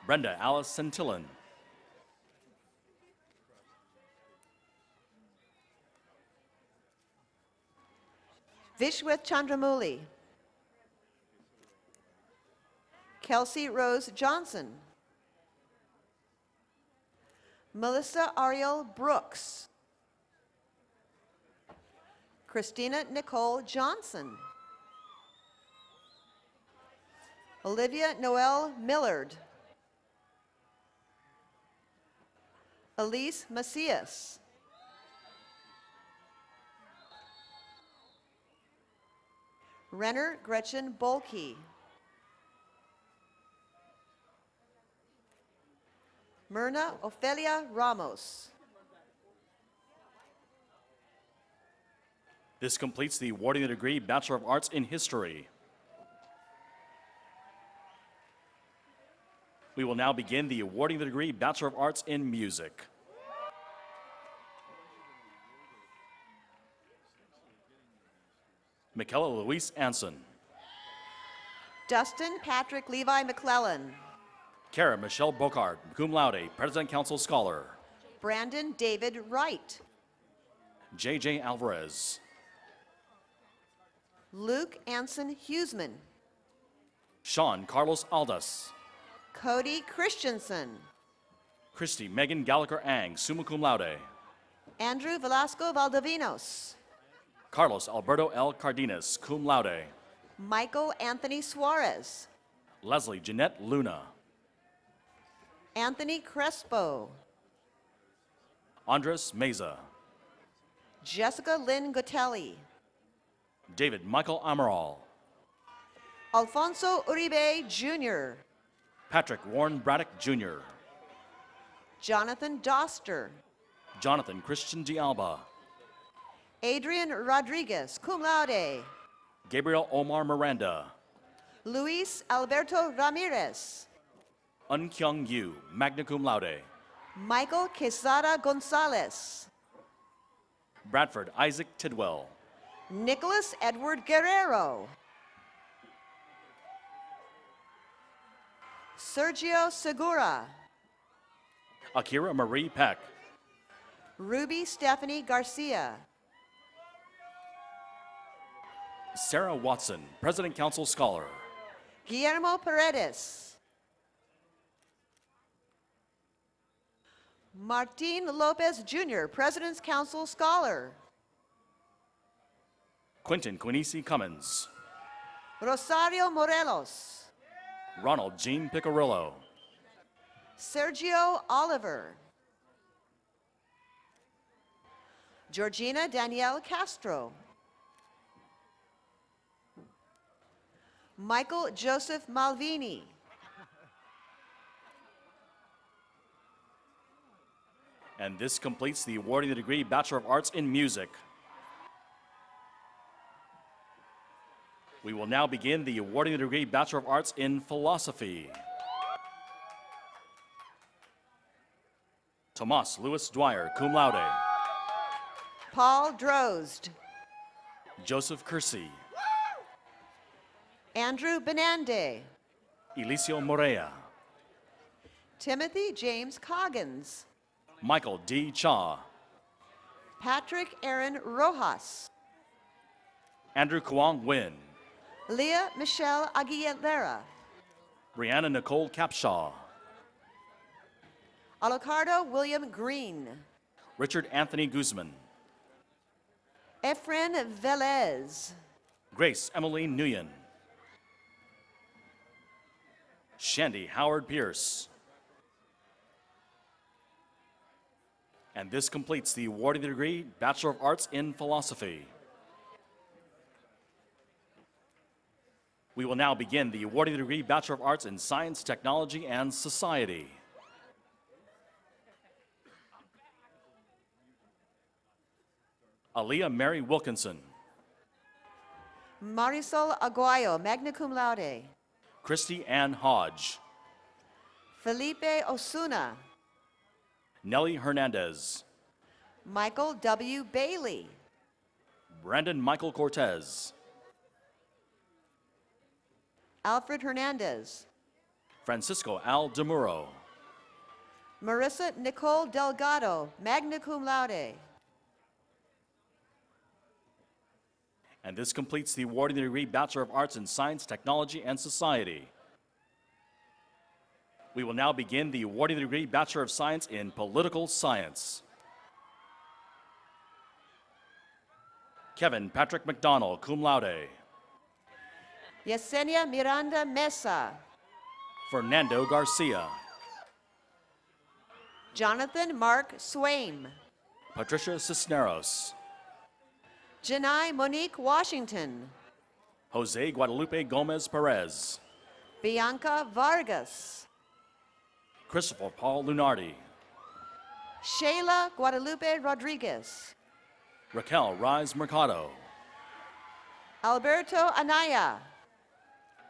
Brenda Alice Centillon. Vishwith Chandramuli. Kelsey Rose Johnson. Melissa Ariel Brooks. Christina Nicole Johnson. Olivia Noel Millard. Elise Macias. Renner Gretchen Bolke. Myrna Ofelia Ramos. This completes the awarding the degree Bachelor of Arts in History. We will now begin the awarding the degree Bachelor of Arts in Music. Michaela Louise Anson. Dustin Patrick Levi McClellan. Kara Michelle Bocard, cum laude, President Council Scholar. Brandon David Wright. J.J. Alvarez. Luke Anson Huseman. Sean Carlos Aldas. Cody Christensen. Christy Megan Gallagher Ang, summa cum laude. Andrew Velasco Valdovinos. Carlos Alberto L. Cardenas, cum laude. Michael Anthony Suarez. Leslie Jeanette Luna. Anthony Crespo. Andres Meza. Jessica Lynn Gotelli. David Michael Amaral. Alfonso Uribe Jr. Patrick Warren Braddock Jr. Jonathan Doster. Jonathan Christian D'Alba. Adrian Rodriguez, cum laude. Gabriel Omar Miranda. Luis Alberto Ramirez. Un Kyung Yu, magna cum laude. Michael Quesada Gonzalez. Bradford Isaac Tidwell. Nicholas Edward Guerrero. Sergio Segura. Akira Marie Peck. Ruby Stephanie Garcia. Sarah Watson, President Council Scholar. Guillermo Paredes. Martin Lopez Jr., President's Council Scholar. Quentin Quinisi Cummins. Rosario Morelos. Ronald Jean Picarillo. Sergio Oliver. Georgina Danielle Castro. Michael Joseph Malvini. And this completes the awarding the degree Bachelor of Arts in Music. We will now begin the awarding the degree Bachelor of Arts in Philosophy. Tomas Louis Dwyer, cum laude. Paul Drozd. Joseph Kersey. Andrew Benande. Elicio Morea. Timothy James Coggins. Michael D. Cha. Patrick Aaron Rojas. Andrew Kwong Win. Leah Michelle Aguilera. Brianna Nicole Capshaw. Alucardo William Green. Richard Anthony Guzman. Efren Velez. Grace Emily Nguyen. Shandy Howard Pierce. And this completes the awarding the degree Bachelor of Arts in Philosophy. We will now begin the awarding the degree Bachelor of Arts in Science, Technology, and Society. Aaliyah Mary Wilkinson. Marisol Aguayo, magna cum laude. Christy Ann Hodge. Felipe Osuna. Nelly Hernandez. Michael W. Bailey. Brandon Michael Cortez. Alfred Hernandez. Francisco Al Demuro. Marissa Nicole Delgado, magna cum laude. And this completes the awarding the degree Bachelor of Arts in Science, Technology, and Society. We will now begin the awarding the degree Bachelor of Science in Political Science. Kevin Patrick McDonald, cum laude. Yesenia Miranda Mesa. Fernando Garcia. Jonathan Mark Swaim. Patricia Cisneros. Janai Monique Washington. Jose Guadalupe Gomez Perez. Bianca Vargas. Christopher Paul Lunardi. Shayla Guadalupe Rodriguez. Raquel Rise Mercado. Alberto Anaya.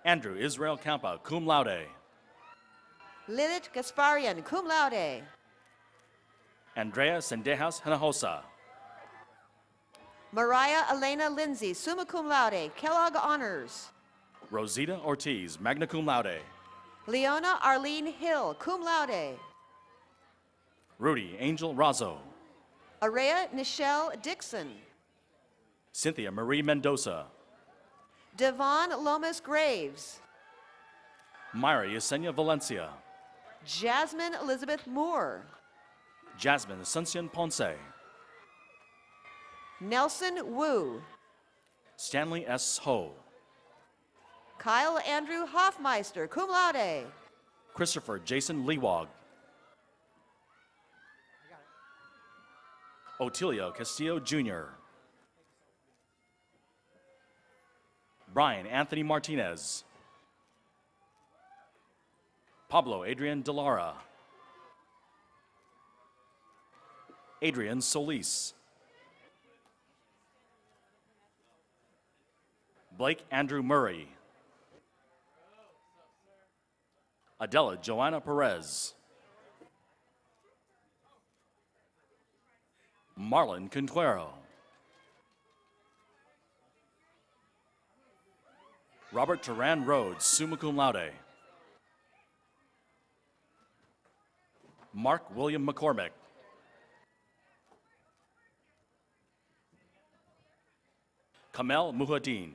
Andrew Israel Campa, cum laude. Lilith Gasparian, cum laude. Andrea Sendejas Hinojosa. Mariah Elena Lindsay, summa cum laude, Kellogg Honors. Rosita Ortiz, magna cum laude. Leona Arlene Hill, cum laude. Rudy Angel Razo. Araya Nichelle Dixon. Cynthia Marie Mendoza. Devon Lomas Graves. Myra Yesenia Valencia. Jasmine Elizabeth Moore. Jasmine Asuncion Ponce. Nelson Wu. Stanley S. Ho. Kyle Andrew Hoffmeister, cum laude. Christopher Jason Leewog. Otilio Castillo Jr. Brian Anthony Martinez. Pablo Adrian Delara. Adrian Solis. Blake Andrew Murray. Adela Joanna Perez. Marlon Conquero. Robert Turan Rhodes, summa cum laude. Mark William McCormick. Kamel Muhaddin.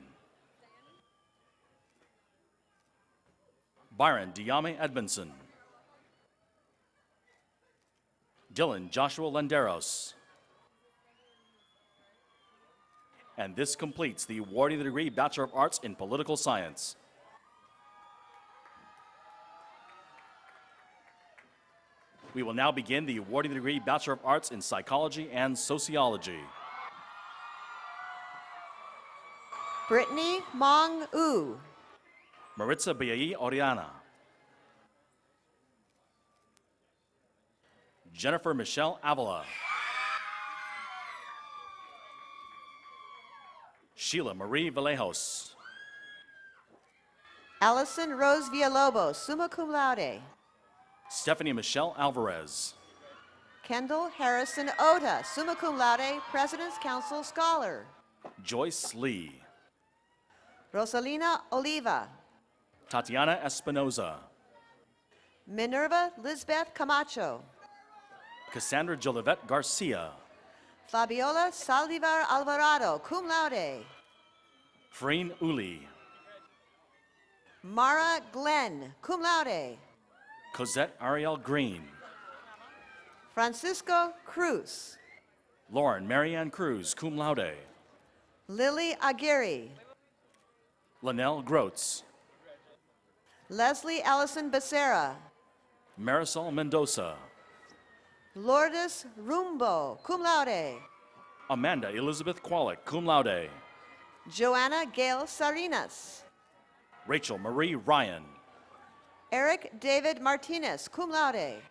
Byron Diame Edmondson. Dylan Joshua Landeros. And this completes the awarding the degree Bachelor of Arts in Political Science. We will now begin the awarding the degree Bachelor of Arts in Psychology and Sociology. Brittany Mong U. Maritza Biai Oriana. Jennifer Michelle Avila. Sheila Marie Vallejos. Allison Rose Villalobos, summa cum laude. Stephanie Michelle Alvarez. Kendall Harrison Ota, summa cum laude, President's Council Scholar. Joyce Lee. Rosalina Oliva. Tatiana Espinoza. Minerva Lisbeth Camacho. Cassandra Jolivette Garcia. Fabiola Saldivar Alvarado, cum laude. Freen Uli. Mara Glenn, cum laude. Cosette Ariel Green. Francisco Cruz. Lauren Marianne Cruz, cum laude. Lily Aguirre. Linnell Groats. Leslie Allison Becerra. Marisol Mendoza. Lourdes Rumbo, cum laude. Amanda Elizabeth Qualick, cum laude. Joanna Gail Sarinas. Rachel Marie Ryan. Eric David Martinez, cum laude.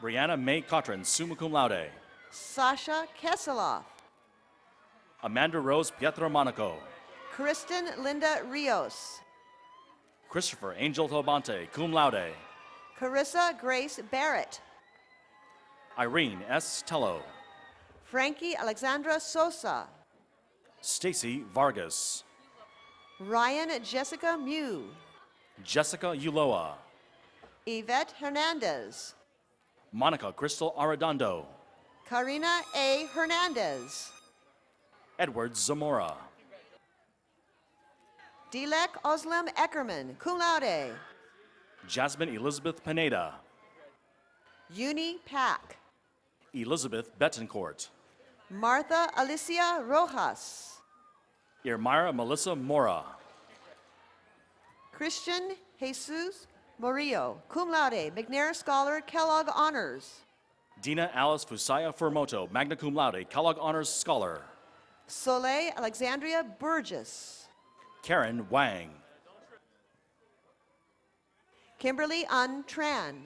Brianna May Cotran, summa cum laude. Sasha Kesseloff. Amanda Rose Pietromonaco. Kristen Linda Rios. Christopher Angel Tobante, cum laude. Carissa Grace Barrett. Irene S. Tello. Frankie Alexandra Sosa. Stacy Vargas. Ryan Jessica Mew. Jessica Uloa. Yvette Hernandez. Monica Crystal Arredondo. Karina A. Hernandez. Edward Zamora. Dilek Oslem Eckerman, cum laude. Jasmine Elizabeth Pineda. Uni Pack. Elizabeth Betancourt. Martha Alicia Rojas. Irmira Melissa Mora. Christian Jesus Murillo, cum laude, McNair Scholar, Kellogg Honors. Dina Alice Fusaya Formoto, magna cum laude, Kellogg Honors Scholar. Soleil Alexandria Burgess. Karen Wang. Kimberly An Tran.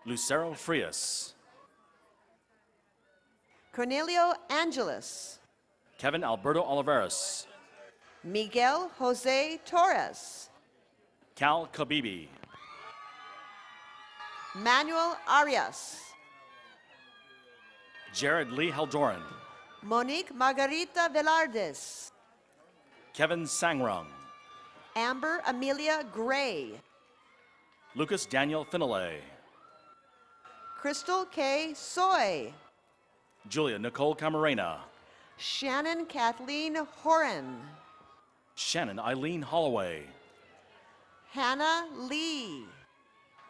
Lucero Frias. Cornelio Angeles. Kevin Alberto Oliveras. Miguel Jose Torres. Cal Kabibi. Manuel Arias. Jared Lee Haldoran. Monique Margarita Velardes. Kevin Sangrung. Amber Amelia Gray. Lucas Daniel Finale. Crystal K. Soy. Julia Nicole Camarena. Shannon Kathleen Horan. Shannon Eileen Holloway. Hannah Lee.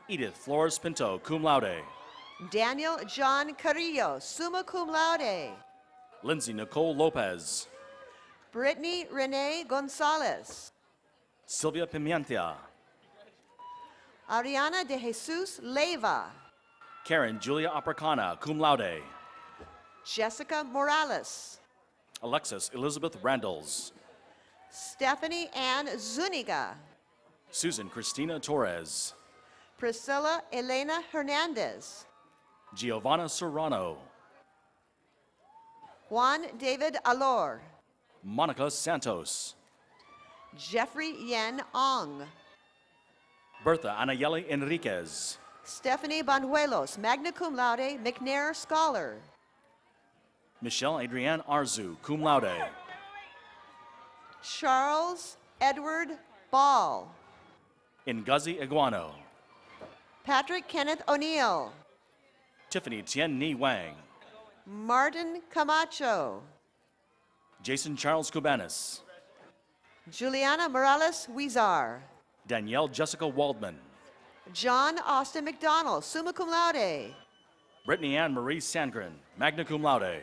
Edith Flores Pinto, cum laude. Daniel John Carrillo, summa cum laude. Lindsay Nicole Lopez. Brittany Renee Gonzalez. Sylvia Pimienta. Ariana de Jesus Leyva. Karen Julia Apricana, cum laude. Jessica Morales. Alexis Elizabeth Randalls. Stephanie Ann Zuniga. Susan Christina Torres. Priscilla Elena Hernandez. Giovanna Serrano. Juan David Alor. Monica Santos. Jeffrey Yen Ong. Bertha Anayeli Enriquez. Stephanie Banuelos, magna cum laude, McNair Scholar. Michelle Adrienne Arzu, cum laude. Charles Edward Ball. Ngozi Iguano. Patrick Kenneth O'Neill. Tiffany Tien Ni Wang. Martin Camacho. Jason Charles Cubanis. Juliana Morales Huizar. Danielle Jessica Waldman. John Austin McDonald, summa cum laude. Brittany Ann Marie Sandgren, magna cum laude.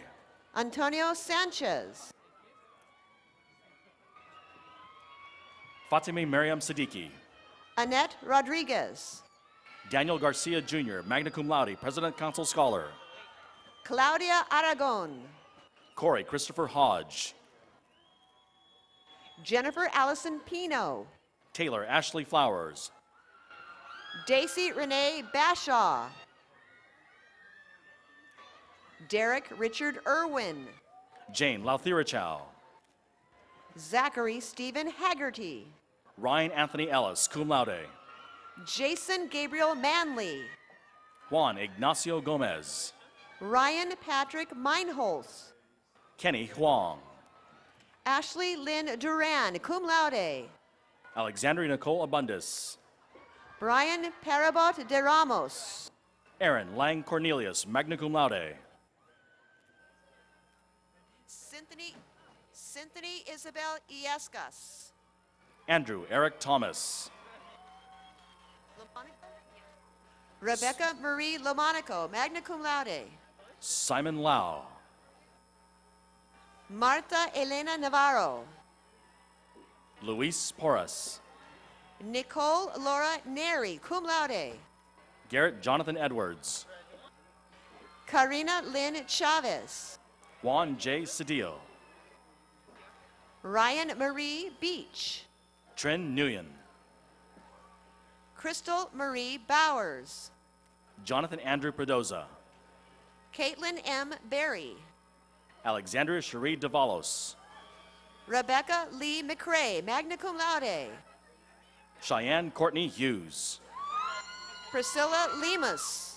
Antonio Sanchez. Fatime Miriam Siddiqui. Annette Rodriguez. Daniel Garcia Jr., magna cum laude, President Council Scholar. Claudia Aragon. Corey Christopher Hodge. Jennifer Allison Pino. Taylor Ashley Flowers. Daisy Renee Bashaw. Derek Richard Irwin. Jane Lauthirachow. Zachary Stephen Haggerty. Ryan Anthony Ellis, cum laude. Jason Gabriel Manley. Juan Ignacio Gomez. Ryan Patrick Meinholz. Kenny Huang. Ashley Lynn Duran, cum laude. Alexandria Nicole Abundis. Brian Parabot de Ramos. Aaron Lang Cornelius, magna cum laude. Cynthia Isabel Iescas. Andrew Eric Thomas. Rebecca Marie Lomonico, magna cum laude. Simon Lau. Marta Elena Navarro. Luis Porras. Nicole Laura Neri, cum laude. Garrett Jonathan Edwards. Karina Lynn Chavez. Juan J. Cedillo. Ryan Marie Beach. Trin Nguyen. Crystal Marie Bowers. Jonathan Andrew Perdoza. Caitlin M. Berry. Alexandria Cherie Davalos. Rebecca Lee McRae, magna cum laude. Cheyenne Courtney Hughes. Priscilla Lemus.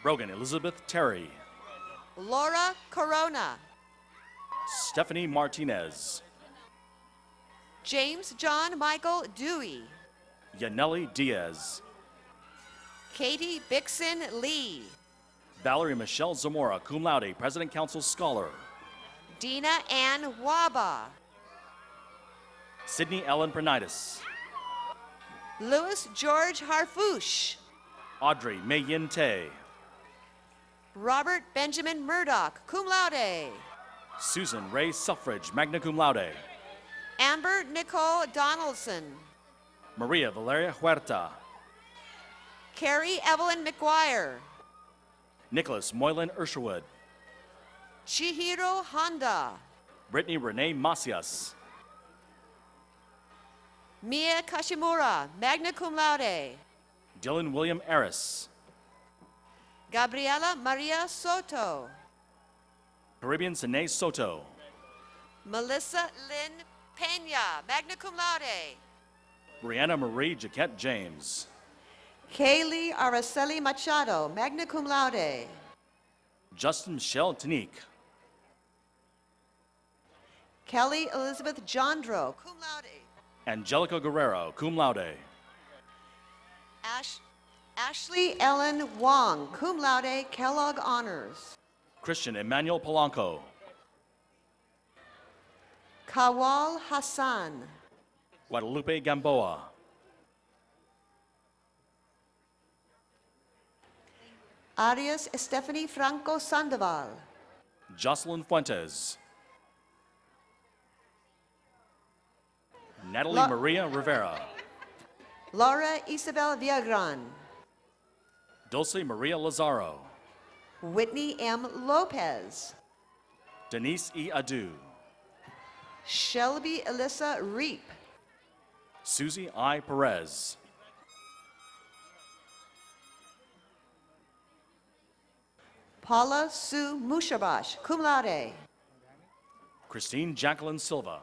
Brogan Elizabeth Terry. Laura Corona. Stephanie Martinez. James John Michael Dewey. Yaneli Diaz. Katie Bixon Lee. Valerie Michelle Zamora, cum laude, President Council Scholar. Dina Ann Waba. Sydney Ellen Pernitis. Louis George Harfouche. Audrey Mayin Tay. Robert Benjamin Murdoch, cum laude. Susan Ray Suffrage, magna cum laude. Amber Nicole Donaldson. Maria Valeria Huerta. Carrie Evelyn McGuire. Nicholas Moylan Ursherwood. Chihiro Honda. Brittany Renee Macias. Mia Kashimura, magna cum laude. Dylan William Eris. Gabriela Maria Soto. Caribbean Sine Soto. Melissa Lynn Pena, magna cum laude. Brianna Marie Jaquette James. Kaylee Araceli Machado, magna cum laude. Justin Michelle Tanique. Kelly Elizabeth Jondro, cum laude. Angelica Guerrero, cum laude. Ashley Ellen Wong, cum laude, Kellogg Honors. Christian Emmanuel Polanco. Kawal Hassan. Guadalupe Gamboa. Arias Stephanie Franco Sandoval. Jocelyn Fuentes. Natalie La- Maria Rivera. Laura Isabel Viagran. Dulce Maria Lazaro. Whitney M. Lopez. Denise E. Adu. Shelby Alyssa Reap. Susie I. Perez. Paula Sue Mushabash, cum laude. Christine Jacqueline Silva.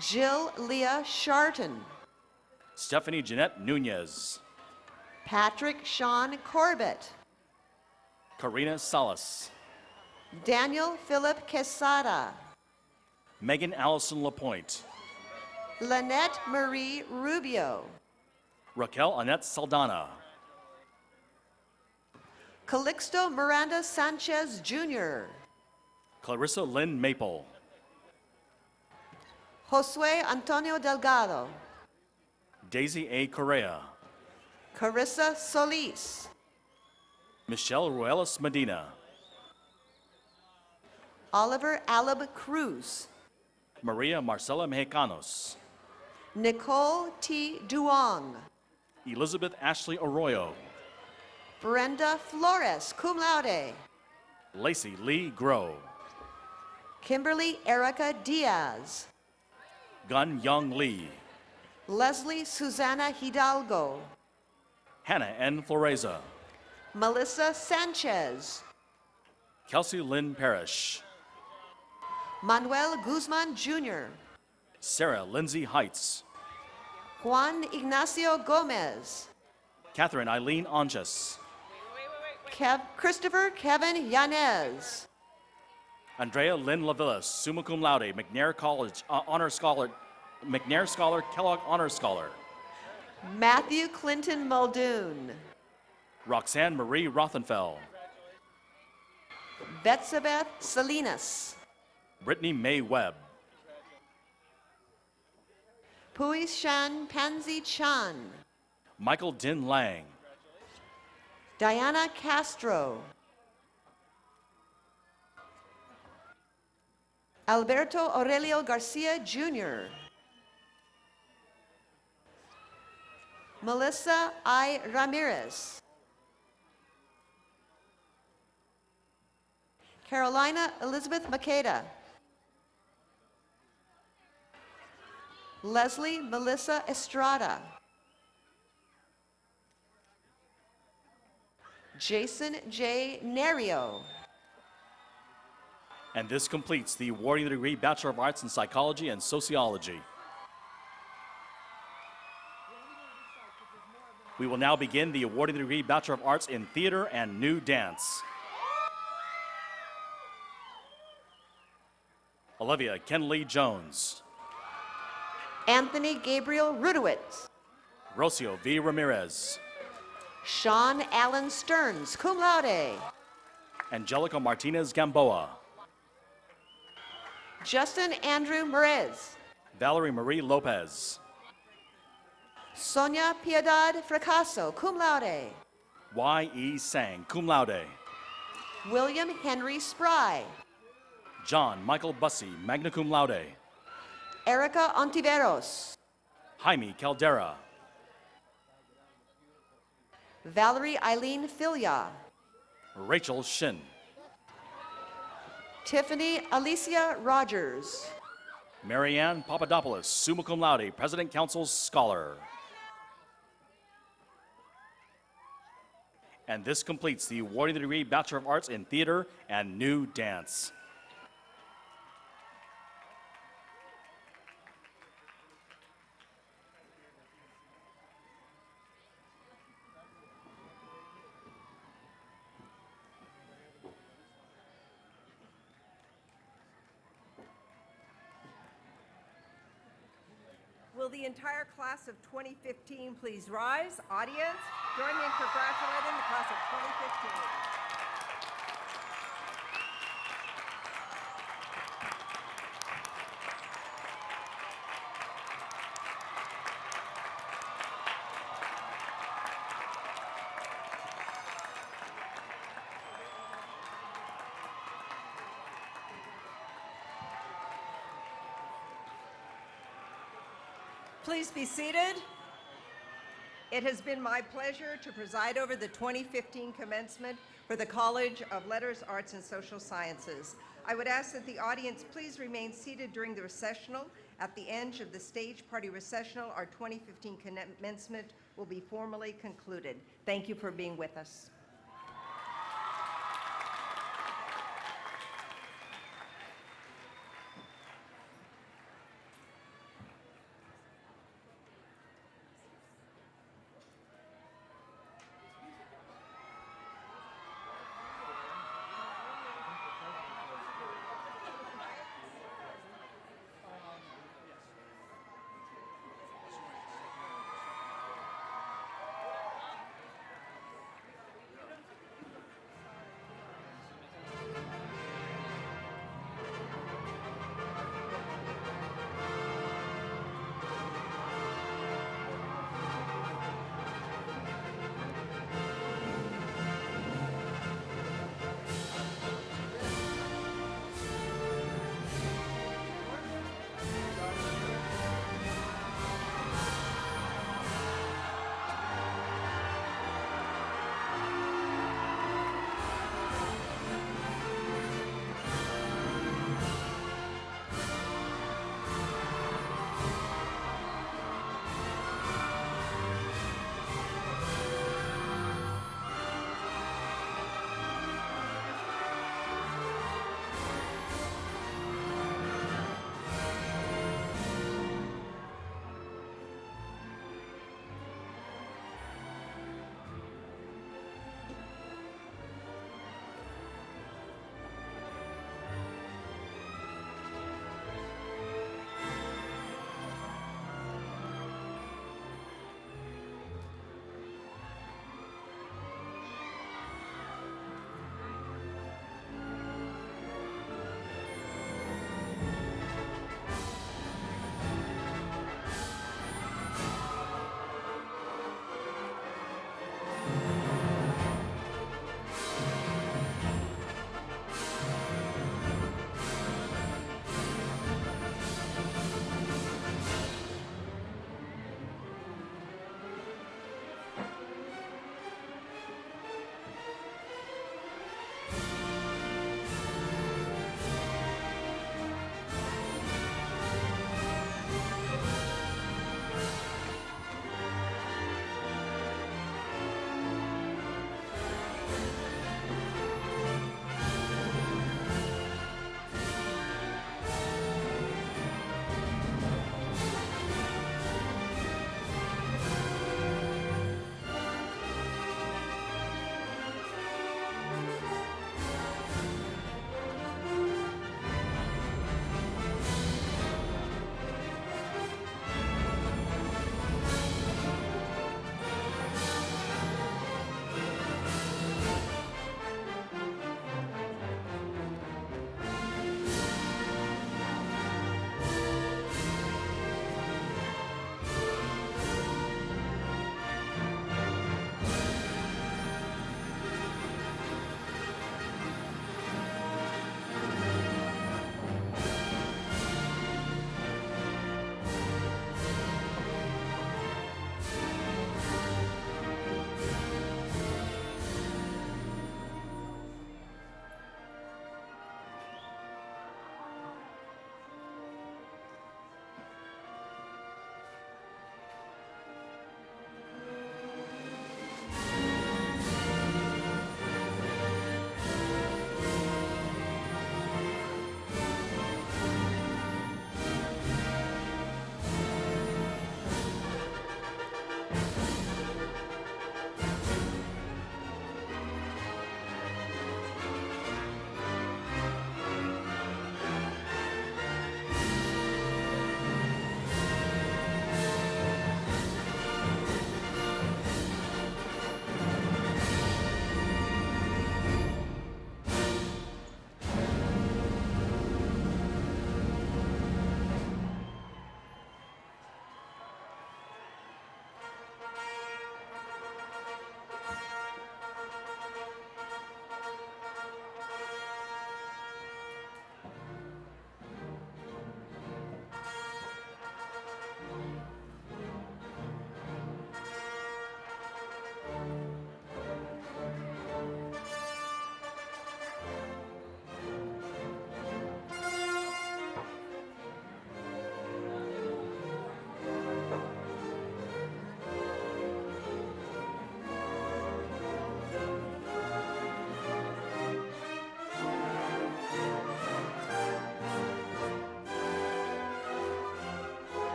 Jill Leah Sharton. Stephanie Jeanette Nunez. Patrick Sean Corbett. Karina Salas. Daniel Philip Quesada. Megan Allison Lapointe. Lynette Marie Rubio. Raquel Annette Saldana. Calixto Miranda Sanchez Jr. Clarissa Lynn Maple. Josue Antonio Delgado. Daisy A. Correa. Carissa Solis. Michelle Ruelas Medina. Oliver Alab Cruz. Maria Marcela Mexicanos. Nicole T. Duong. Elizabeth Ashley Arroyo. Brenda Flores, cum laude. Lacey Lee Grow. Kimberly Erica Diaz. Gun Young Lee. Leslie Susana Hidalgo. Hannah N. Floreza. Melissa Sanchez. Kelsey Lynn Parrish. Manuel Guzman Jr. Sarah Lindsay Heights. Juan Ignacio Gomez. Catherine Eileen Anches. Christopher Kevin Yanez. Andrea Lynn Lavillas, summa cum laude, McNair College Honor Scholar, McNair Scholar, Kellogg Honor Scholar. Matthew Clinton Muldoon. Roxanne Marie Rothenfeld. Betsabeth Salinas. Brittany May Webb. Pui Shan Pansy Chan. Michael Din Lang. Diana Castro. Alberto Aurelio Garcia Jr. Melissa I. Ramirez. Carolina Elizabeth Makeda. Leslie Melissa Estrada. Jason J. Nerio. And this completes the awarding of the degree Bachelor of Arts in Psychology and Sociology. We will now begin the awarding of the degree Bachelor of Arts in Theater and New Dance. Olivia Kenley Jones. Anthony Gabriel Rudowitz. Rocio V. Ramirez. Sean Allen Stearns, cum laude. Angelica Martinez Gamboa. Justin Andrew Merez. Valerie Marie Lopez. Sonia Piedad Fracasso, cum laude. Y.E. Sang, cum laude. William Henry Spry. John Michael Bussey, magna cum laude. Erica Ontiveros. Jaime Caldera. Valerie Eileen Filia. Rachel Shin. Tiffany Alicia Rogers. Marianne Papadopoulos, summa cum laude, President Council's Scholar. And this completes the awarding of the degree Bachelor of Arts in Theater and New Dance. Will the entire class of 2015 please rise? Audience, join me in congratulating the class of 2015. Please be seated. It has been my pleasure to preside over the 2015 commencement for the College of Letters, Arts, and Social Sciences. I would ask that the audience please remain seated during the recessional. At the end of the stage party recessional, our 2015 commencement will be formally concluded. Thank you for being with us.